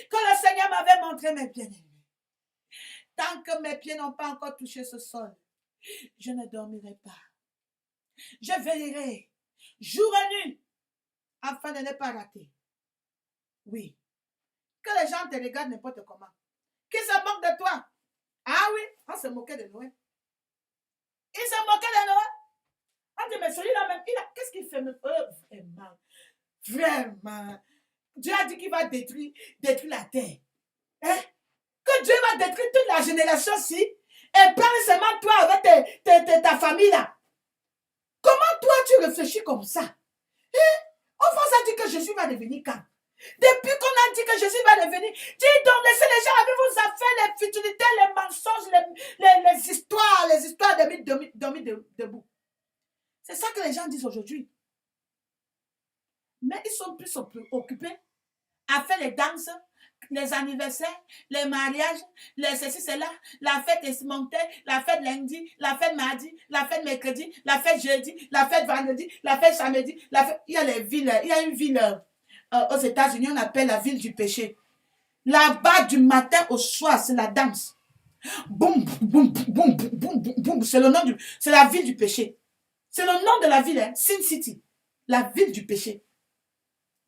que le Seigneur m'avait montré, mes bien-aimés. Tant que mes pieds n'ont pas encore touché ce sol, je ne dormirai pas. Je veillerai jour et nuit afin de ne pas rater. Oui. Que les gens te regardent n'importe comment. Qu'ils se moquent de toi. Ah oui, on se moquait de Noé. Ils se moquaient de Noé. On dit, mais celui-là même, qu'est-ce qu'il fait même? Vraiment. Vraiment. Dieu a dit qu'il va détruire la terre. Hein? Que Dieu va détruire toute la génération-ci et prendre seulement toi avec ta famille là. Comment toi tu réfléchis comme ça? Hein? On va dire que Jésus va revenir quand? Depuis qu'on a dit que Jésus va revenir, dis donc, laissez les gens avec vos affaires, les futilités, les mensonges, les histoires de debout. C'est ça que les gens disent aujourd'hui. Mais ils sont plus occupés à faire les danses, les anniversaires, les mariages, les ceci, cela, la fête esmontée, la fête lundi, la fête mardi, la fête mercredi, la fête jeudi, la fête vendredi, la fête samedi, il y a les villes, il y a une ville aux États-Unis, on appelle la ville du péché. Là-bas, du matin au soir, c'est la danse. Boum, boum, boum, boum, boum, boum, c'est la ville du péché. C'est le nom de la ville, hein? Sin City, la ville du péché.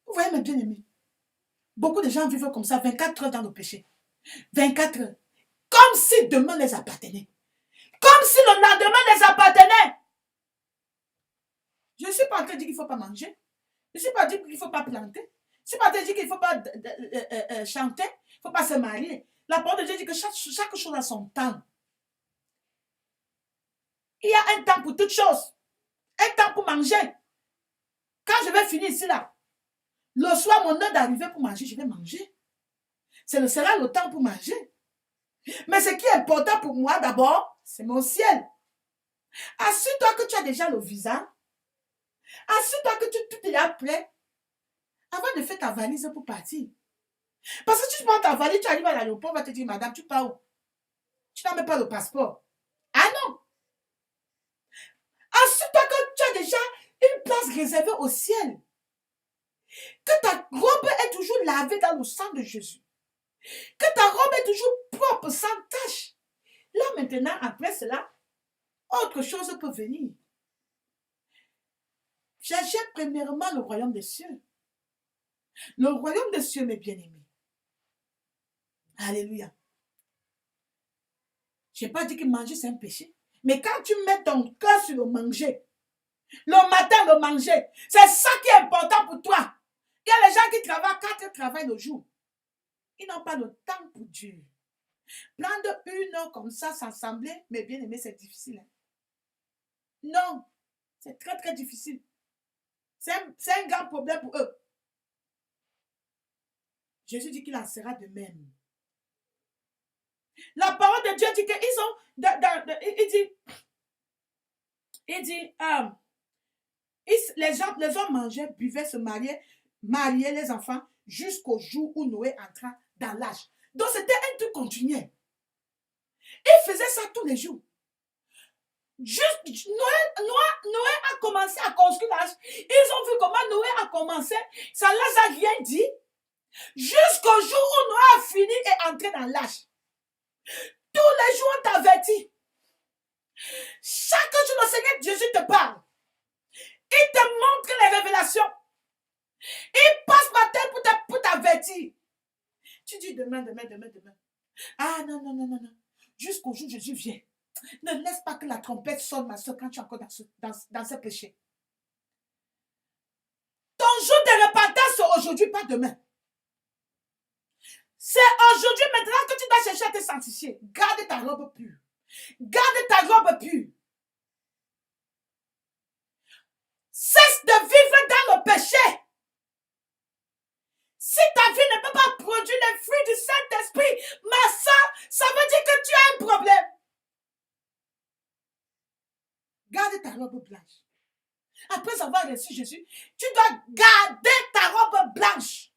Vous voyez mes bien-aimés? Beaucoup de gens vivent comme ça, 24 heures dans le péché. 24 heures. Comme si demain les appartenait. Comme si le lendemain les appartenait. Je ne suis pas en train de dire qu'il ne faut pas manger. Je ne suis pas en train de dire qu'il ne faut pas planter. Je ne suis pas en train de dire qu'il ne faut pas chanter. Il ne faut pas se marier. La parole de Dieu dit que chaque chose a son temps. Il y a un temps pour toutes choses. Un temps pour manger. Quand je vais finir ici là, le soir, mon heure d'arriver pour manger, je vais manger. Ce sera le temps pour manger. Mais ce qui est important pour moi d'abord, c'est mon ciel. Assure-toi que tu as déjà le visa. Assure-toi que tout est prêt avant de faire ta valise pour partir. Parce que si tu prends ta valise, tu arrives à l'aéroport, on va te dire, madame, tu pars où? Tu n'as même pas le passeport. Ah non! Assure-toi que tu as déjà une place réservée au ciel. Que ta robe est toujours lavée dans le sang de Jésus. Que ta robe est toujours propre, sans tache. Là maintenant, après cela, autre chose peut venir. Cherchez premièrement le royaume des cieux. Le royaume des cieux, mes bien-aimés. Alléluia. Je n'ai pas dit que manger, c'est un péché. Mais quand tu mets ton cœur sur le manger, le matin, le manger, c'est ça qui est important pour toi. Il y a les gens qui travaillent 4 travaillent le jour. Ils n'ont pas le temps pour Dieu. Prendre 1 heure comme ça, s'assembler, mes bien-aimés, c'est difficile. Hein? Non, c'est très, très difficile. C'est un grand problème pour eux. Jésus dit qu'il en sera de même. La parole de Dieu dit qu'ils ont, les hommes mangeaient, buvaient, se mariaient les enfants jusqu'au jour où Noé entra dans l'âge. Donc c'était un truc continuel. Ils faisaient ça tous les jours. Juste Noé a commencé à construire l'âge. Ils ont vu comment Noé a commencé. Ça ne leur a rien dit. Jusqu'au jour où Noé a fini et entré dans l'âge. Tous les jours, on t'avertit. Chaque jour, le Seigneur Jésus te parle. Il te montre les révélations. Il passe ma tête pour t'avertir. Tu dis demain. Ah non. Jusqu'au jour où Jésus vient. Ne laisse pas que la trompette sonne, ma soeur, quand tu es encore dans ce péché. Ton jour de repentance, c'est aujourd'hui, pas demain. C'est aujourd'hui, maintenant que tu dois chercher à te sanctifier. Garde ta robe pure. Garde ta robe pure. Cesse de vivre dans le péché. Si ta vie ne peut pas produire les fruits du Saint-Esprit, ma soeur, ça veut dire que tu as un problème. Garde ta robe blanche. Après avoir reçu Jésus, tu dois garder ta robe blanche.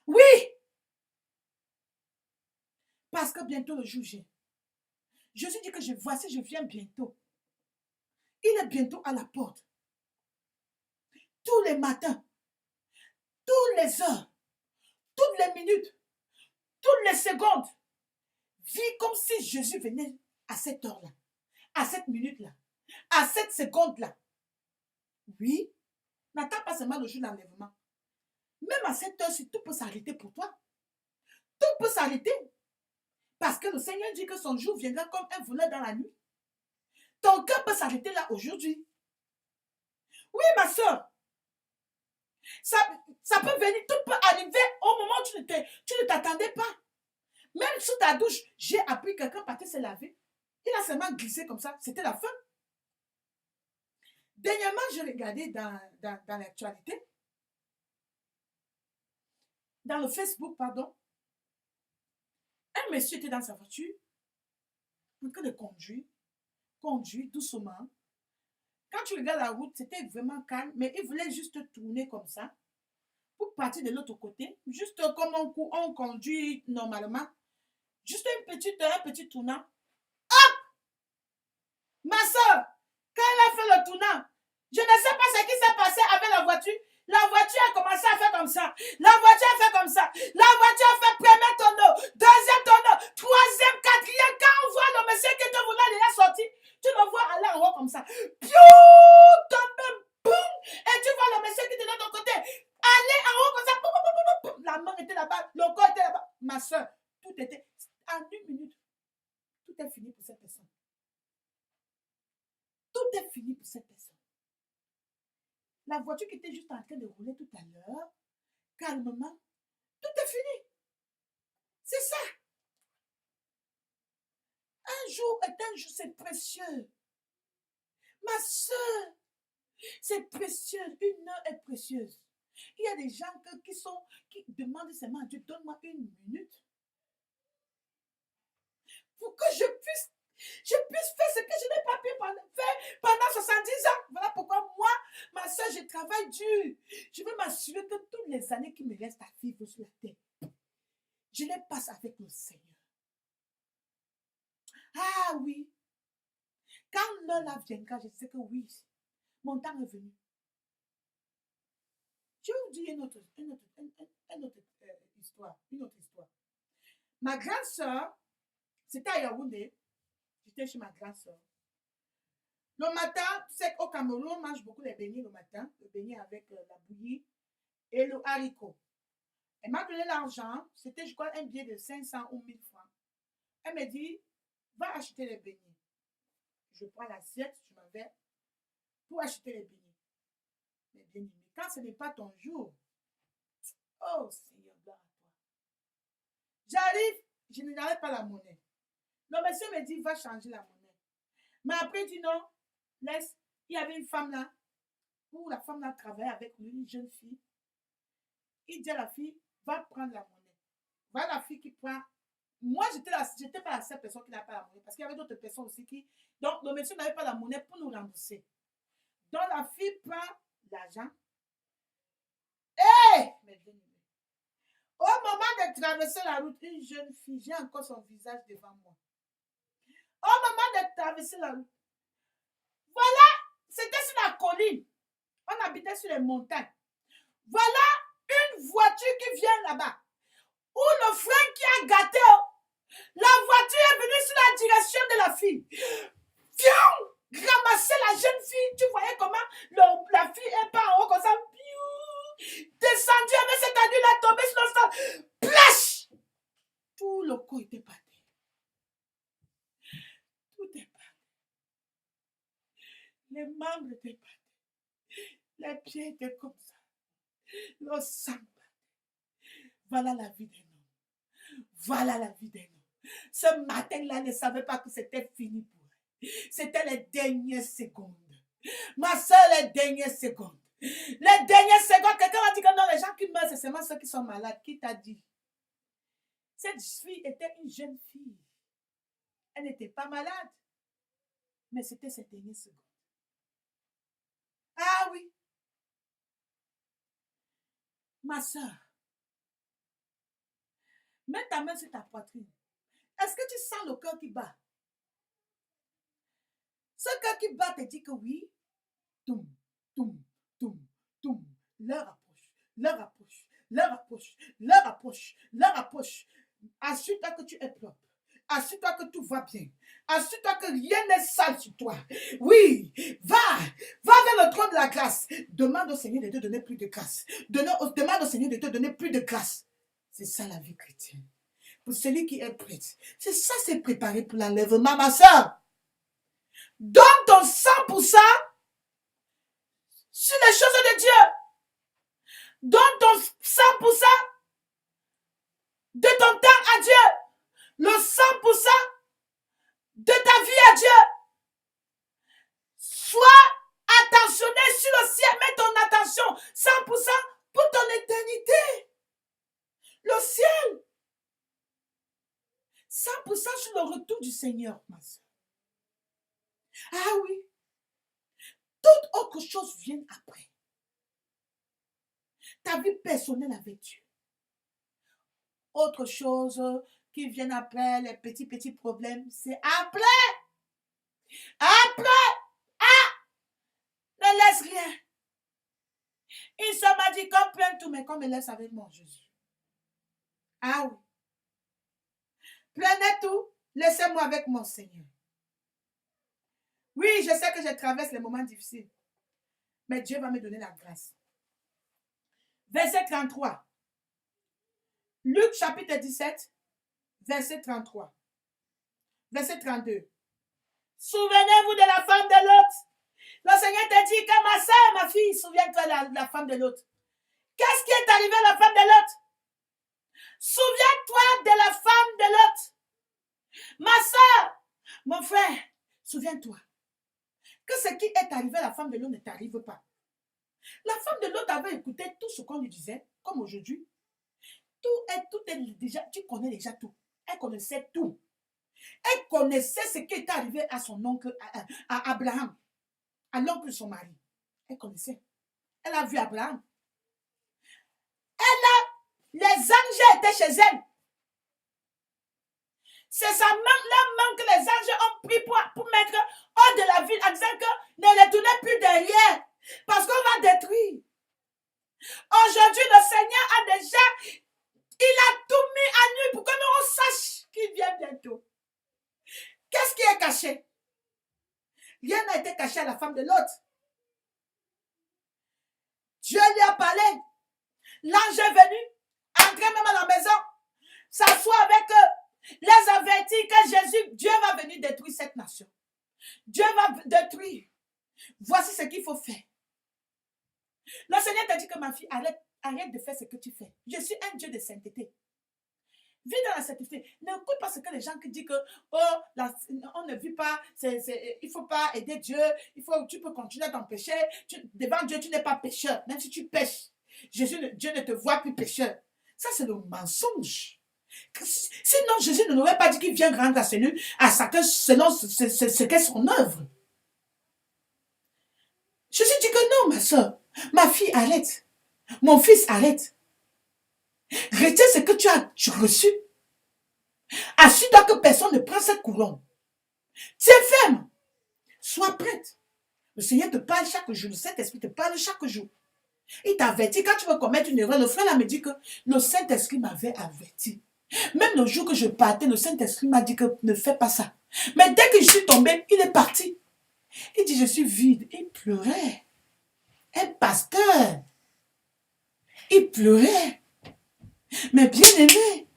Oui. Parce que bientôt le jour vient. Jésus dit que voici, je viens bientôt. Il est bientôt à la porte. Tous les matins, toutes les heures, toutes les minutes, toutes les secondes. Vis comme si Jésus venait à cette heure-là, à cette minute-là, à cette seconde-là. Oui, n'attends pas seulement le jour de l'enlèvement. Même à cette heure-ci, tout peut s'arrêter pour toi. Tout peut s'arrêter. Parce que le Seigneur dit que son jour viendra comme un voleur dans la nuit. Ton cœur peut s'arrêter là aujourd'hui. Oui, ma soeur. Ça peut venir, tout peut arriver au moment où tu ne t'attendais pas. Même sous ta douche, j'ai appris quelqu'un partait se laver. Il a seulement glissé comme ça. C'était la fin. Dernièrement, j'ai regardé dans l'actualité, dans le Facebook, pardon. Un monsieur était dans sa voiture, en train de conduire doucement. Quand tu regardes la route, c'était vraiment calme, mais il voulait juste tourner comme ça pour partir de l'autre côté, juste comme on conduit normalement. Juste un petit tournant. Hop! Ma soeur, quand elle a fait le tournant, je ne sais pas ce qui s'est passé avec la voiture. La voiture a commencé à faire comme ça. La voiture a fait comme ça. La voiture a fait premier tonneau, deuxième tonneau, troisième, quatrième. Quand on voit le monsieur qui te voulait déjà sortir, tu le vois aller en haut comme ça. Piou! Tomber, boum! Et tu vois le monsieur qui était de l'autre côté. Aller en haut comme ça. Boum, boum, boum, boum. La main était là-bas, le corps était là-bas. Ma soeur, tout était en 1 minute. Tout est fini pour cette personne. Tout est fini pour cette personne. La voiture qui était juste en train de rouler tout à l'heure, calmement, tout est fini. C'est ça. Un jour est un jour, c'est précieux. Ma soeur, c'est précieux. 1 heure est précieuse. Il y a des gens qui demandent seulement à Dieu, donne-moi 1 minute pour que je puisse faire ce que je n'ai pas pu faire pendant 70 ans. Voilà pourquoi moi, ma soeur, je travaille dur. Je veux m'assurer que toutes les années qui me restent à vivre sur la terre, je les passe avec le Seigneur. Ah oui. Quand l'heure là viendra, je sais que oui, mon temps est venu. Je vais vous dire une autre histoire. Ma grande soeur, C'était à Yaoundé. J'étais chez ma grande soeur. Le matin, tu sais qu'au Cameroun, on mange beaucoup les beignets le matin. Le beignet avec la bouillie et le haricot. Elle m'a donné l'argent. C'était, je crois, un billet de 500 ou 1000 francs. Elle me dit, va acheter les beignets. Je prends l'assiette, je m'en vais pour acheter les beignets. Mais bien aimé, quand ce n'est pas ton jour, oh Seigneur, gloire à toi. J'arrive, je n'avais pas la monnaie. Le monsieur me dit, va changer la monnaie. Mais après, il dit non, laisse. Il y avait une femme là, où la femme là travaillait avec lui, une jeune fille. Il dit à la fille, va prendre la monnaie. Voilà la fille qui prend. Moi, j'étais pas la seule personne qui n'a pas la monnaie, parce qu'il y avait d'autres personnes aussi qui. Donc, le monsieur n'avait pas la monnaie pour nous rembourser. Donc, la fille prend l'argent. Hé! Au moment de traverser la route, une jeune fille, j'ai encore son visage devant moi. Au moment de traverser la route, voilà, c'était sur la colline. On habitait sur les montagnes. Voilà une voiture qui vient là-bas. Où le frein qui a gâté, la voiture est venue sur la direction de la fille. Viens ramasser la jeune fille. Tu voyais comment la fille est pas en haut comme ça. Descendu avec cette année, elle est tombée sur le sol. Plâche! Tout le corps était parti. Tout est parti. Les membres étaient partis. Les pieds étaient comme ça. Le sang. Voilà la vie d'un homme. Voilà la vie d'un homme. Ce matin-là, elle ne savait pas que c'était fini pour elle. C'était les dernières secondes. Ma soeur, les dernières secondes. Les dernières secondes, quelqu'un m'a dit que non, les gens qui meurent, c'est seulement ceux qui sont malades. Qui t'a dit? Cette fille était une jeune fille. Elle n'était pas malade. Mais c'était ses dernières secondes. Ah oui. Ma soeur, mets ta main sur ta poitrine. Est-ce que tu sens le cœur qui bat? Ce cœur qui bat te dit que oui. Toum, toum, toum, toum. L'heure approche, l'heure approche, l'heure approche, l'heure approche, l'heure approche. Assure-toi que tu es propre. Assure-toi que tout va bien. Assure-toi que rien n'est sale sur toi. Oui, va vers le trône de la grâce. Demande au Seigneur de te donner plus de grâce. Demande au Seigneur de te donner plus de grâce. C'est ça la vie chrétienne. Pour celui qui est prêt. C'est ça, c'est préparé pour l'enlèvement, ma soeur. Donne ton 100% sur les choses de Dieu. Donne ton 100% de ton temps à Dieu. Le 100% de ta vie à Dieu. Sois attentionné sur le ciel. Mets ton attention 100% pour ton éternité. Le ciel. 100% sur le retour du Seigneur, ma soeur. Ah oui. Toute autre chose vient après. Ta vie personnelle avec Dieu. Autre chose qui vient après, les petits problèmes, c'est après. Après. Ah! Ne laisse rien. Il se m'a dit qu'on prenne tout, mais qu'on me laisse avec mon Jésus. Ah oui. Prenez tout, laissez-moi avec mon Seigneur. Oui, je sais que je traverse les moments difficiles, mais Dieu va me donner la grâce. Verset 33. Luc chapitre 17, verset 33. Verset 32. Souvenez-vous de la femme de l'autre. Le Seigneur te dit que ma soeur, ma fille, souviens-toi de la femme de l'autre. Qu'est-ce qui est arrivé à la femme de l'autre? Souviens-toi de la femme de l'autre. Ma soeur, mon frère, souviens-toi que ce qui est arrivé à la femme de l'autre ne t'arrive pas. La femme de l'autre avait écouté tout ce qu'on lui disait, comme aujourd'hui. Tout est déjà, tu connais déjà tout. Elle connaissait tout. Elle connaissait ce qui est arrivé à son oncle, à Abraham, à l'oncle de son mari. Elle connaissait. Elle a vu Abraham. Les anges étaient chez elle. C'est sa main que les anges ont pris pour mettre hors de la ville en disant que ne retournez plus derrière parce qu'on va détruire. Aujourd'hui, le Seigneur a déjà, il a tout mis à nu pour que nous on sache qu'il vient bientôt. caché. Rien n'a été caché à la femme de l'autre. Dieu lui a parlé. L'ange est venu, entrer même à la maison, s'asseoir avec eux, les avertir que Jésus, Dieu va venir détruire cette nation. Dieu va détruire. Voici ce qu'il faut faire. Le Seigneur t'a dit que ma fille, arrête de faire ce que tu fais. Je suis un Dieu de sainteté. Vis dans la sainteté. N'écoute pas ce que les gens disent que on ne vit pas, il ne faut pas aider Dieu, tu peux continuer ton péché. Devant Dieu, tu n'es pas pécheur. Même si tu pêches, Dieu ne te voit plus pécheur. Ça, c'est le mensonge. Sinon, Jésus ne nous aurait pas dit qu'il vient rendre à chacun selon ce qu'est son œuvre. Jésus dit que non, ma soeur, ma fille, arrête. Mon fils, arrête. Retiens ce que tu as reçu. Assure-toi que personne ne prend cette couronne. Tiens ferme. Sois prête. Le Seigneur te parle chaque jour. Le Saint-Esprit te parle chaque jour. Il t'avertit. Quand tu veux commettre une erreur, le frère là me dit que le Saint-Esprit m'avait averti. Même le jour que je partais, le Saint-Esprit m'a dit que ne fais pas ça. Mais dès que je suis tombée, il est parti. Il dit, je suis vide. Il pleurait. Un pasteur. Il pleurait. Mais bien aimé.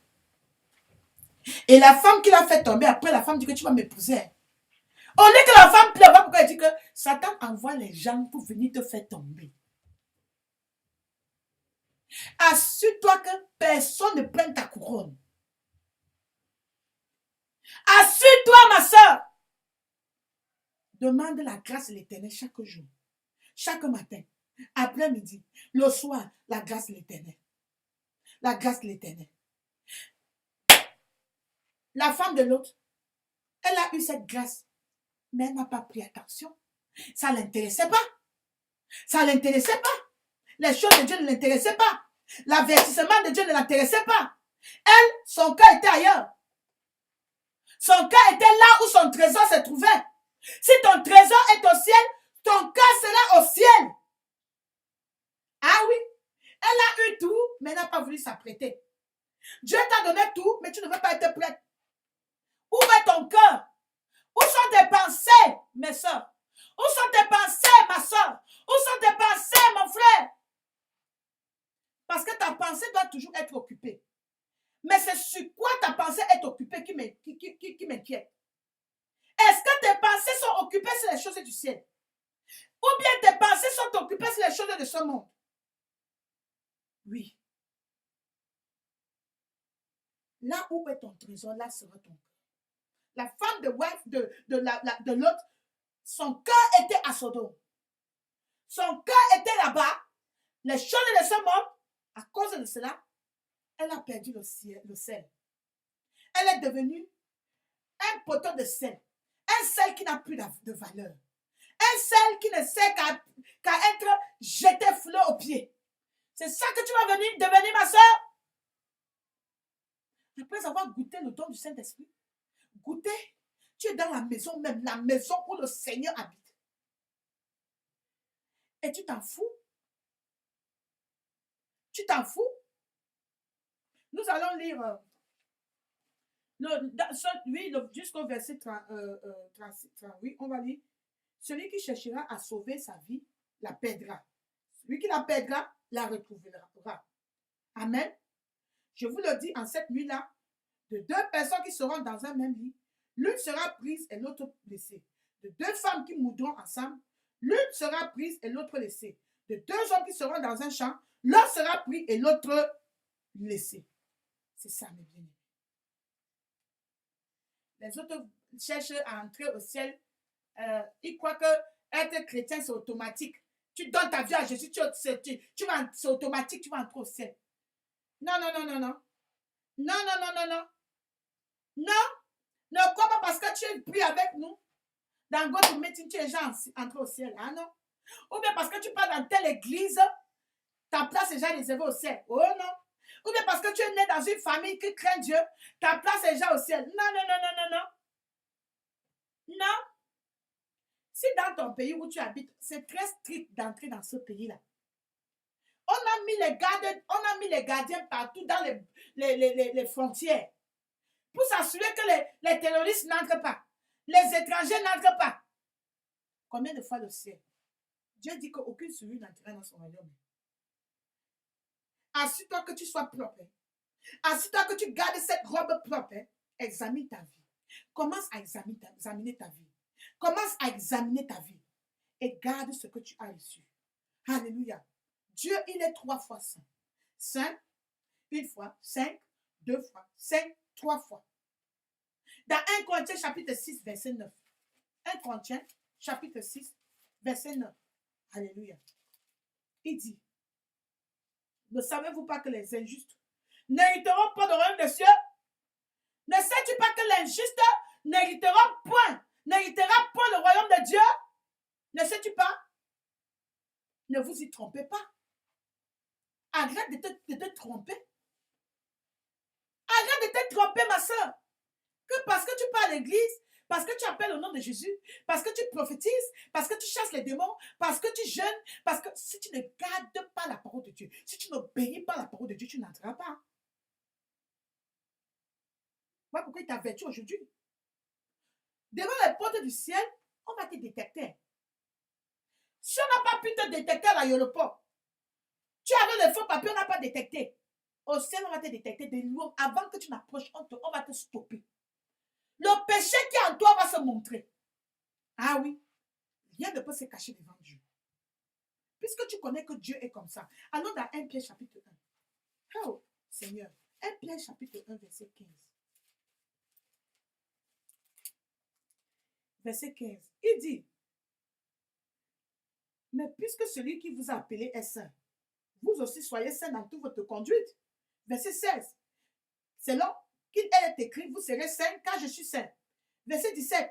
Et la femme qui l'a fait tomber, après la femme dit que tu vas m'épouser. Au lieu que la femme pleure, pourquoi elle dit que Satan envoie les gens pour venir te faire tomber. Assure-toi que personne ne prenne ta couronne. Assure-toi, ma soeur. Demande la grâce de l'Éternel chaque jour. Chaque matin, après-midi, le soir, la grâce de l'Éternel. La grâce de l'Éternel. La femme de l'autre, elle a eu cette grâce, mais elle n'a pas pris attention. Ça ne l'intéressait pas. Ça ne l'intéressait pas. Les choses de Dieu ne l'intéressaient pas. L'avertissement de Dieu ne l'intéressait pas. Elle, son cœur était ailleurs. Son cœur était là où son trésor se trouvait. Si ton trésor est au ciel, ton cœur sera au ciel. Ah oui, elle a eu tout, mais elle n'a pas voulu s'apprêter. Dieu t'a donné tout, mais tu ne veux pas être prête. Où est ton cœur? Où sont tes pensées, mes soeurs? Où sont tes pensées, ma soeur? Où sont tes pensées, mon frère? Parce que ta pensée doit toujours être occupée. Mais c'est sur quoi ta pensée est occupée qui m'inquiète. Est-ce que tes pensées sont occupées sur les choses du ciel? Ou bien tes pensées sont occupées sur les choses de ce monde? Oui. Là où est ton trésor, là sera ton cœur. La femme de l'autre, son cœur était à Sodome. Son cœur était là-bas. Les choses de ce monde, à cause de cela, elle a perdu le sel. Elle est devenue un poteau de sel. Un sel qui n'a plus de valeur. Un sel qui ne sert qu'à être jeté fleur aux pieds. C'est ça que tu vas devenir, ma soeur. Après avoir goûté le don du Saint-Esprit, goûter, tu es dans la maison même, la maison où le Seigneur habite. Et tu t'en fous. Tu t'en fous. Nous allons lire jusqu'au verset 38, on va lire. Celui qui cherchera à sauver sa vie, la perdra. Celui qui la perdra, la retrouvera. Amen. Je vous le dis en cette nuit-là, de deux personnes qui seront dans un même lit, l'une sera prise et l'autre laissée. De deux femmes qui mourront ensemble, l'une sera prise et l'autre laissée. De deux hommes qui seront dans un champ, l'un sera pris et l'autre laissé. C'est ça, mes bien-aimés. Les autres cherchent à entrer au ciel. Ils croient que être chrétien, c'est automatique. Tu donnes ta vie à Jésus, c'est automatique, tu vas entrer au ciel. Non, non, non, non, non. Non, non, non, non, non. Non, ne crois pas parce que tu es pris avec nous. Dans votre meeting, tu es déjà entré au ciel. Ah non. Ou bien parce que tu pars dans telle église, ta place est déjà réservée au ciel. Oh non. Ou bien parce que tu es né dans une famille qui craint Dieu, ta place est déjà au ciel. Non, non, non, non, non, non. Non. Si dans ton pays où tu habites, c'est très strict d'entrer dans ce pays-là. On a mis les gardiens partout dans les frontières pour s'assurer que les terroristes n'entrent pas. Les étrangers n'entrent pas. Combien de fois le ciel? Dieu dit qu'aucune souillure n'entrera dans son royaume. Assure-toi que tu sois propre. Assure-toi que tu gardes cette robe propre. Examine ta vie. Commence à examiner ta vie. Commence à examiner ta vie. Et garde ce que tu as reçu. Alléluia. Dieu, il est 3 fois saint. Saint, une fois, 5, 2 fois, 5, 3 fois. Dans 1 Corinthiens chapitre 6, verset 9. 1 Corinthiens chapitre 6, verset 9. Alléluia. Il dit, ne savez-vous pas que les injustes n'hériteront pas le royaume des cieux? Ne sais-tu pas que l'injuste n'héritera point le royaume de Dieu? Ne sais-tu pas? Ne vous y trompez pas. Arrête de te tromper. Arrête de te tromper, ma soeur. Que parce que tu pars à l'église, parce que tu appelles au nom de Jésus, parce que tu prophétises, parce que tu chasses les démons, parce que tu jeûnes, parce que si tu ne gardes pas la parole de Dieu, si tu n'obéis pas à la parole de Dieu, tu n'entreras pas. Voilà pourquoi il t'a averti aujourd'hui. Devant les portes du ciel, on va te détecter. Si on n'a pas pu te détecter à l'aéroport, tu avais les faux papiers, on n'a pas détecté. Au ciel, on va te détecter de loin. Avant que tu n'approches, on va te stopper. Le péché qui est en toi va se montrer. Ah oui, rien ne peut se cacher devant Dieu. Puisque tu connais que Dieu est comme ça. Allons dans 1 Pierre chapitre 1. Oh, Seigneur. 1 Pierre chapitre 1, verset 15. Verset 15. Il dit, mais puisque celui qui vous a appelé est saint, vous aussi soyez saints dans toute votre conduite. Verset 16. Selon qu'il est écrit, vous serez saints car je suis saint. Verset 17.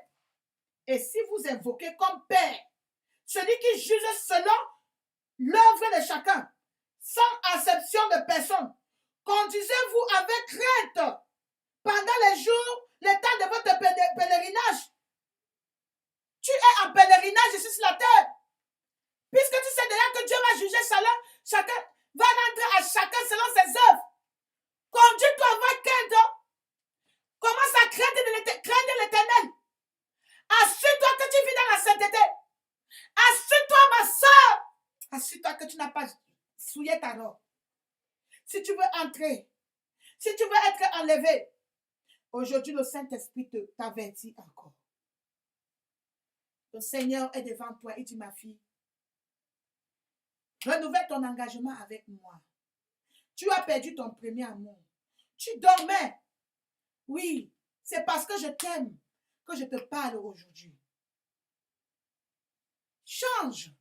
Et si vous invoquez comme Père, celui qui juge selon l'œuvre de chacun, sans acception de personne, conduisez-vous avec crainte pendant les jours, les temps de votre pèlerinage. Tu es en pèlerinage ici sur la terre. Puisque tu sais déjà que Dieu va juger chacun va rendre à chacun selon ses œuvres. Conduis-toi avec crainte. Commence à craindre l'Éternel. Assure-toi que tu vis dans la sainteté. Assure-toi, ma soeur. Assure-toi que tu n'as pas souillé ta robe. Si tu veux entrer, si tu veux être enlevé, aujourd'hui le Saint-Esprit t'avertit encore. Le Seigneur est devant toi et dit, ma fille, renouvelle ton engagement avec moi. Tu as perdu ton premier amour. Tu dormais. Oui, c'est parce que je t'aime que je te parle aujourd'hui. Change.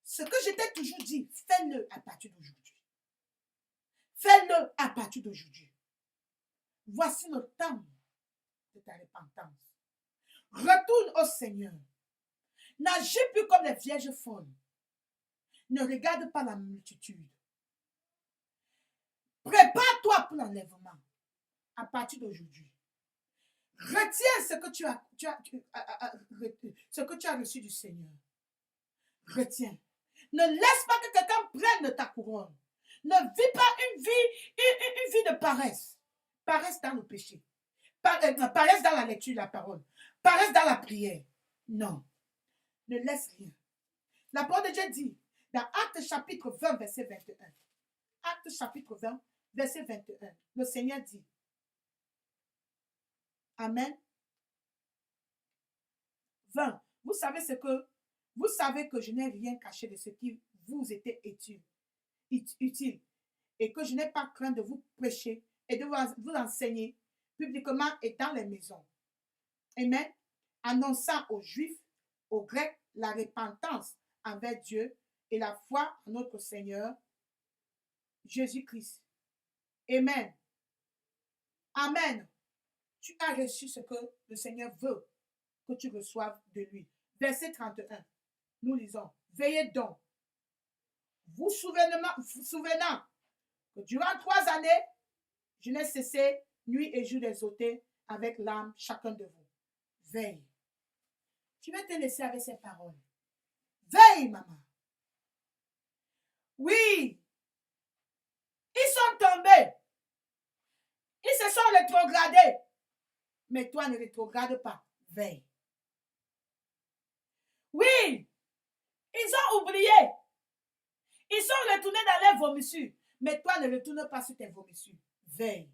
Ce que je t'ai toujours dit, fais-le à partir d'aujourd'hui. Fais-le à partir d'aujourd'hui. Voici le temps de ta repentance. Retourne au Seigneur. N'agis plus comme les vierges folles. Ne regarde pas la multitude. Prépare-toi pour l'enlèvement à partir d'aujourd'hui. Retiens ce que tu as reçu du Seigneur. Retiens. Ne laisse pas que quelqu'un prenne ta couronne. Ne vis pas une vie de paresse. Paresse dans le péché. Paresse dans la lecture de la parole. Paresse dans la prière. Non. Ne laisse rien. La parole de Dieu dit, dans Actes chapitre 20, verset 21. Actes chapitre 20, verset 21. Le Seigneur dit, Amen. 20. Vous savez que je n'ai rien caché de ce qui vous était utile et que je n'ai pas craint de vous prêcher et de vous enseigner publiquement et dans les maisons. Amen. Annonçant aux Juifs, aux Grecs, la repentance envers Dieu et la foi en notre Seigneur Jésus-Christ. Amen. Amen. Tu as reçu ce que le Seigneur veut que tu reçoives de lui. Verset 31. Nous lisons. Veillez donc. Vous souvenant que durant 3 années, je n'ai cessé nuit et jour d'exhorter avec l'âme chacun de vous. Veille. Tu vas te laisser avec ces paroles. Veille, maman. Oui. Ils sont tombés. Ils se sont rétrogradés. Mais toi, ne rétrograde pas. Veille. Oui, ils ont oublié. Ils sont retournés dans leurs vomissures. Mais toi, ne retourne pas sur tes vomissures. Veille.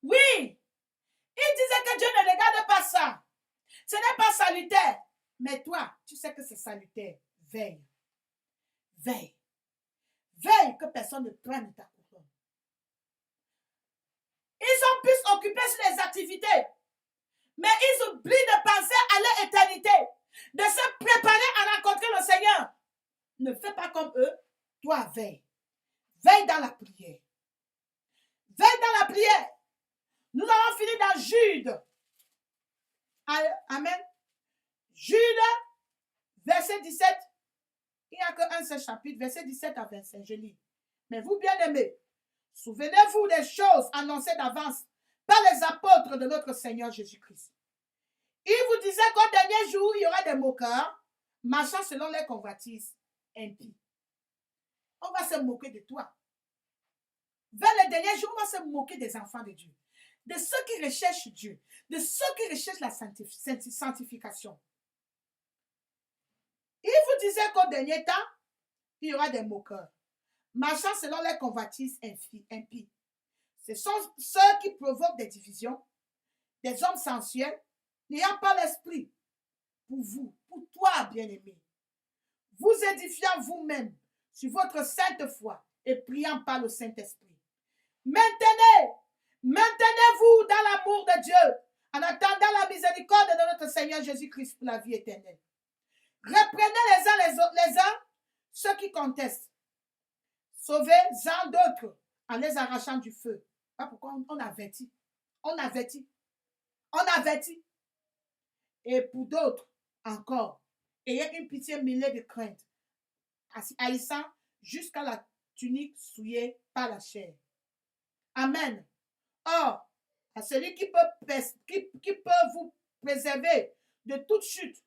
Oui, ils disaient que Dieu ne regarde pas ça. Ce n'est pas salutaire. Mais toi, tu sais que c'est salutaire. Veille. Veille. Veille que personne ne prenne ta couronne. Ils sont plus occupés sur les activités. Mais ils oublient de penser à leur éternité. De se préparer à rencontrer le Seigneur. Ne fais pas comme eux. Toi, veille. Veille dans la prière. Veille dans la prière. Nous avons fini dans Jude. Amen. Jude, verset 17. Il n'y a qu'un seul chapitre, verset 17 à 25. Je lis. Mais vous, bien-aimés, souvenez-vous des choses annoncées d'avance par les apôtres de notre Seigneur Jésus-Christ. Il vous disait qu'au dernier jour, il y aura des moqueurs, marchant selon les convoitises impies. On va se moquer de toi. Vers les derniers jours, on va se moquer des enfants de Dieu, de ceux qui recherchent Dieu, de ceux qui recherchent la sanctification. Il vous disait qu'au dernier temps, il y aura des moqueurs, marchant selon les convoitises impies. Ce sont ceux qui provoquent des divisions, des hommes sensuels, n'ayant pas l'esprit. Pour vous, pour toi, bien-aimé, vous édifiant vous-même sur votre sainte foi et priant par le Saint-Esprit. Maintenez-vous dans l'amour de Dieu, en attendant la miséricorde de notre Seigneur Jésus-Christ pour la vie éternelle. Reprenez les uns ceux qui contestent. Sauvez-en d'autres en les arrachant du feu. Pas pourquoi on avertit. On avertit. On avertit. Et pour d'autres encore, ayez une pitié mêlée de crainte, haïssant jusqu'à la tunique souillée par la chair. Amen. Or, à celui qui peut vous préserver de toute chute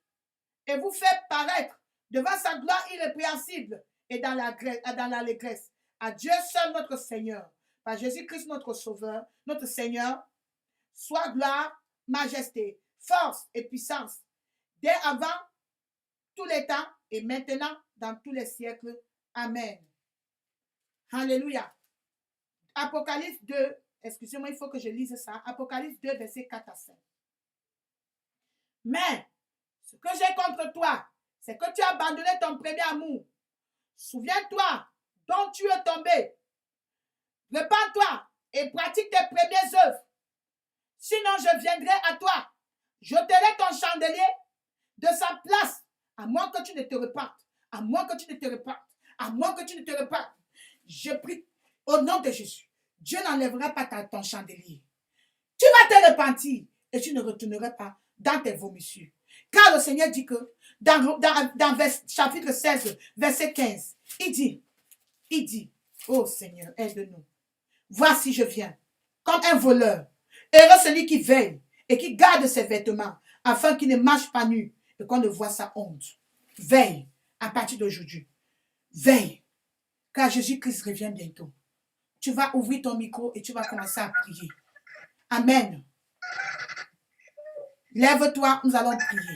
et vous faire paraître devant sa gloire irrépréhensible et dans l'allégresse, à Dieu seul notre Seigneur, par Jésus-Christ notre Sauveur, notre Seigneur, soit gloire, majesté, force et puissance, dès avant tous les temps et maintenant dans tous les siècles. Amen. Alléluia. Apocalypse 2, excusez-moi, il faut que je lise ça. Apocalypse 2, verset 4 à 5. Mais, ce que j'ai contre toi, c'est que tu as abandonné ton premier amour. Souviens-toi dont tu es tombé. Repends-toi et pratique tes premières œuvres. Sinon, je viendrai à toi. J'ôterai ton chandelier de sa place, à moins que tu ne te repartes. À moins que tu ne te repartes. À moins que tu ne te repartes. Je prie au nom de Jésus. Dieu n'enlèvera pas ton chandelier. Tu vas te repentir et tu ne retourneras pas dans tes vomissures. Car le Seigneur dit que dans chapitre 16, verset 15, il dit, oh Seigneur, aide-nous. Voici, je viens, comme un voleur. Heureux celui qui veille et qui garde ses vêtements, afin qu'il ne marche pas nu et qu'on ne voit sa honte. Veille à partir d'aujourd'hui. Veille, car Jésus-Christ revient bientôt. Tu vas ouvrir ton micro et tu vas commencer à prier. Amen. Lève-toi, nous allons prier.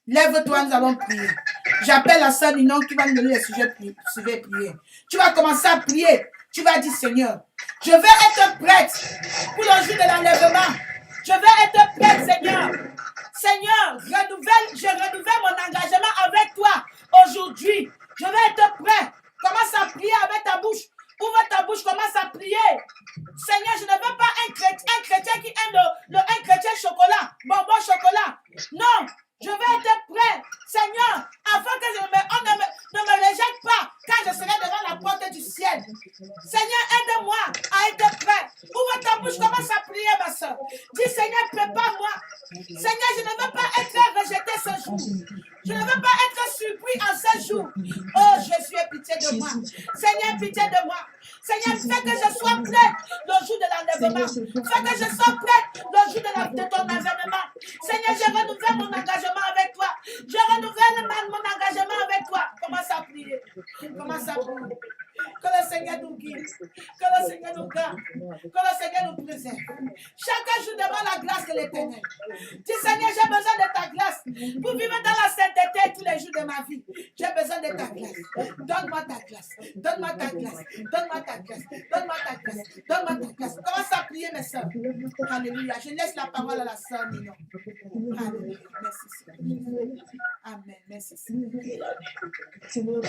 Lève-toi, nous allons prier. J'appelle la sœur Ninon qui va nous donner les sujets prier. Tu vas commencer à prier. Tu vas dire, Seigneur, je vais être prête pour le jour de l'enlèvement. Je vais être prête, Seigneur. Seigneur, je renouvelle mon engagement avec toi aujourd'hui. Je vais être prêt. Commence à prier avec ta bouche. Ouvre ta bouche, commence à prier. Seigneur, je ne veux pas un chrétien qui aime un chrétien chocolat, bonbon chocolat. Non, je vais être prêt, Seigneur, afin que on ne me rejette pas quand je serai devant la porte du ciel. Seigneur, aide-moi à être prêt. Ouvre ta bouche, commence à prier, ma soeur. Dis, Seigneur, prépare-moi. Seigneur, je ne veux pas être rejeté ce jour. Je ne veux pas être surpris en ce jour. Oh, Jésus, aie pitié de moi. Seigneur, pitié de moi. Seigneur, fais que je sois prêt le jour de l'enlèvement. Fais que je sois prêt le jour de ton avènement. Seigneur, je renouvelle mon engagement avec toi. Je renouvelle mon engagement avec toi. Commence à prier. Commence à prier. Que le Seigneur nous guide. Que le Seigneur nous garde. Que le Seigneur nous préserve. Chacun joue devant la grâce de l'Éternel. Dis Seigneur, j'ai besoin de ta grâce pour vivre dans la sainteté tous les jours de ma vie. J'ai besoin de ta grâce. Donne-moi ta grâce. Donne-moi ta grâce. Donne-moi ta grâce. Donne-moi ta grâce. Donne-moi ta grâce. Commence à prier, mes soeurs. Alléluia. Je laisse la parole à la sœur Ninon. Alléluia. Merci, Seigneur. Amen. Merci, Seigneur.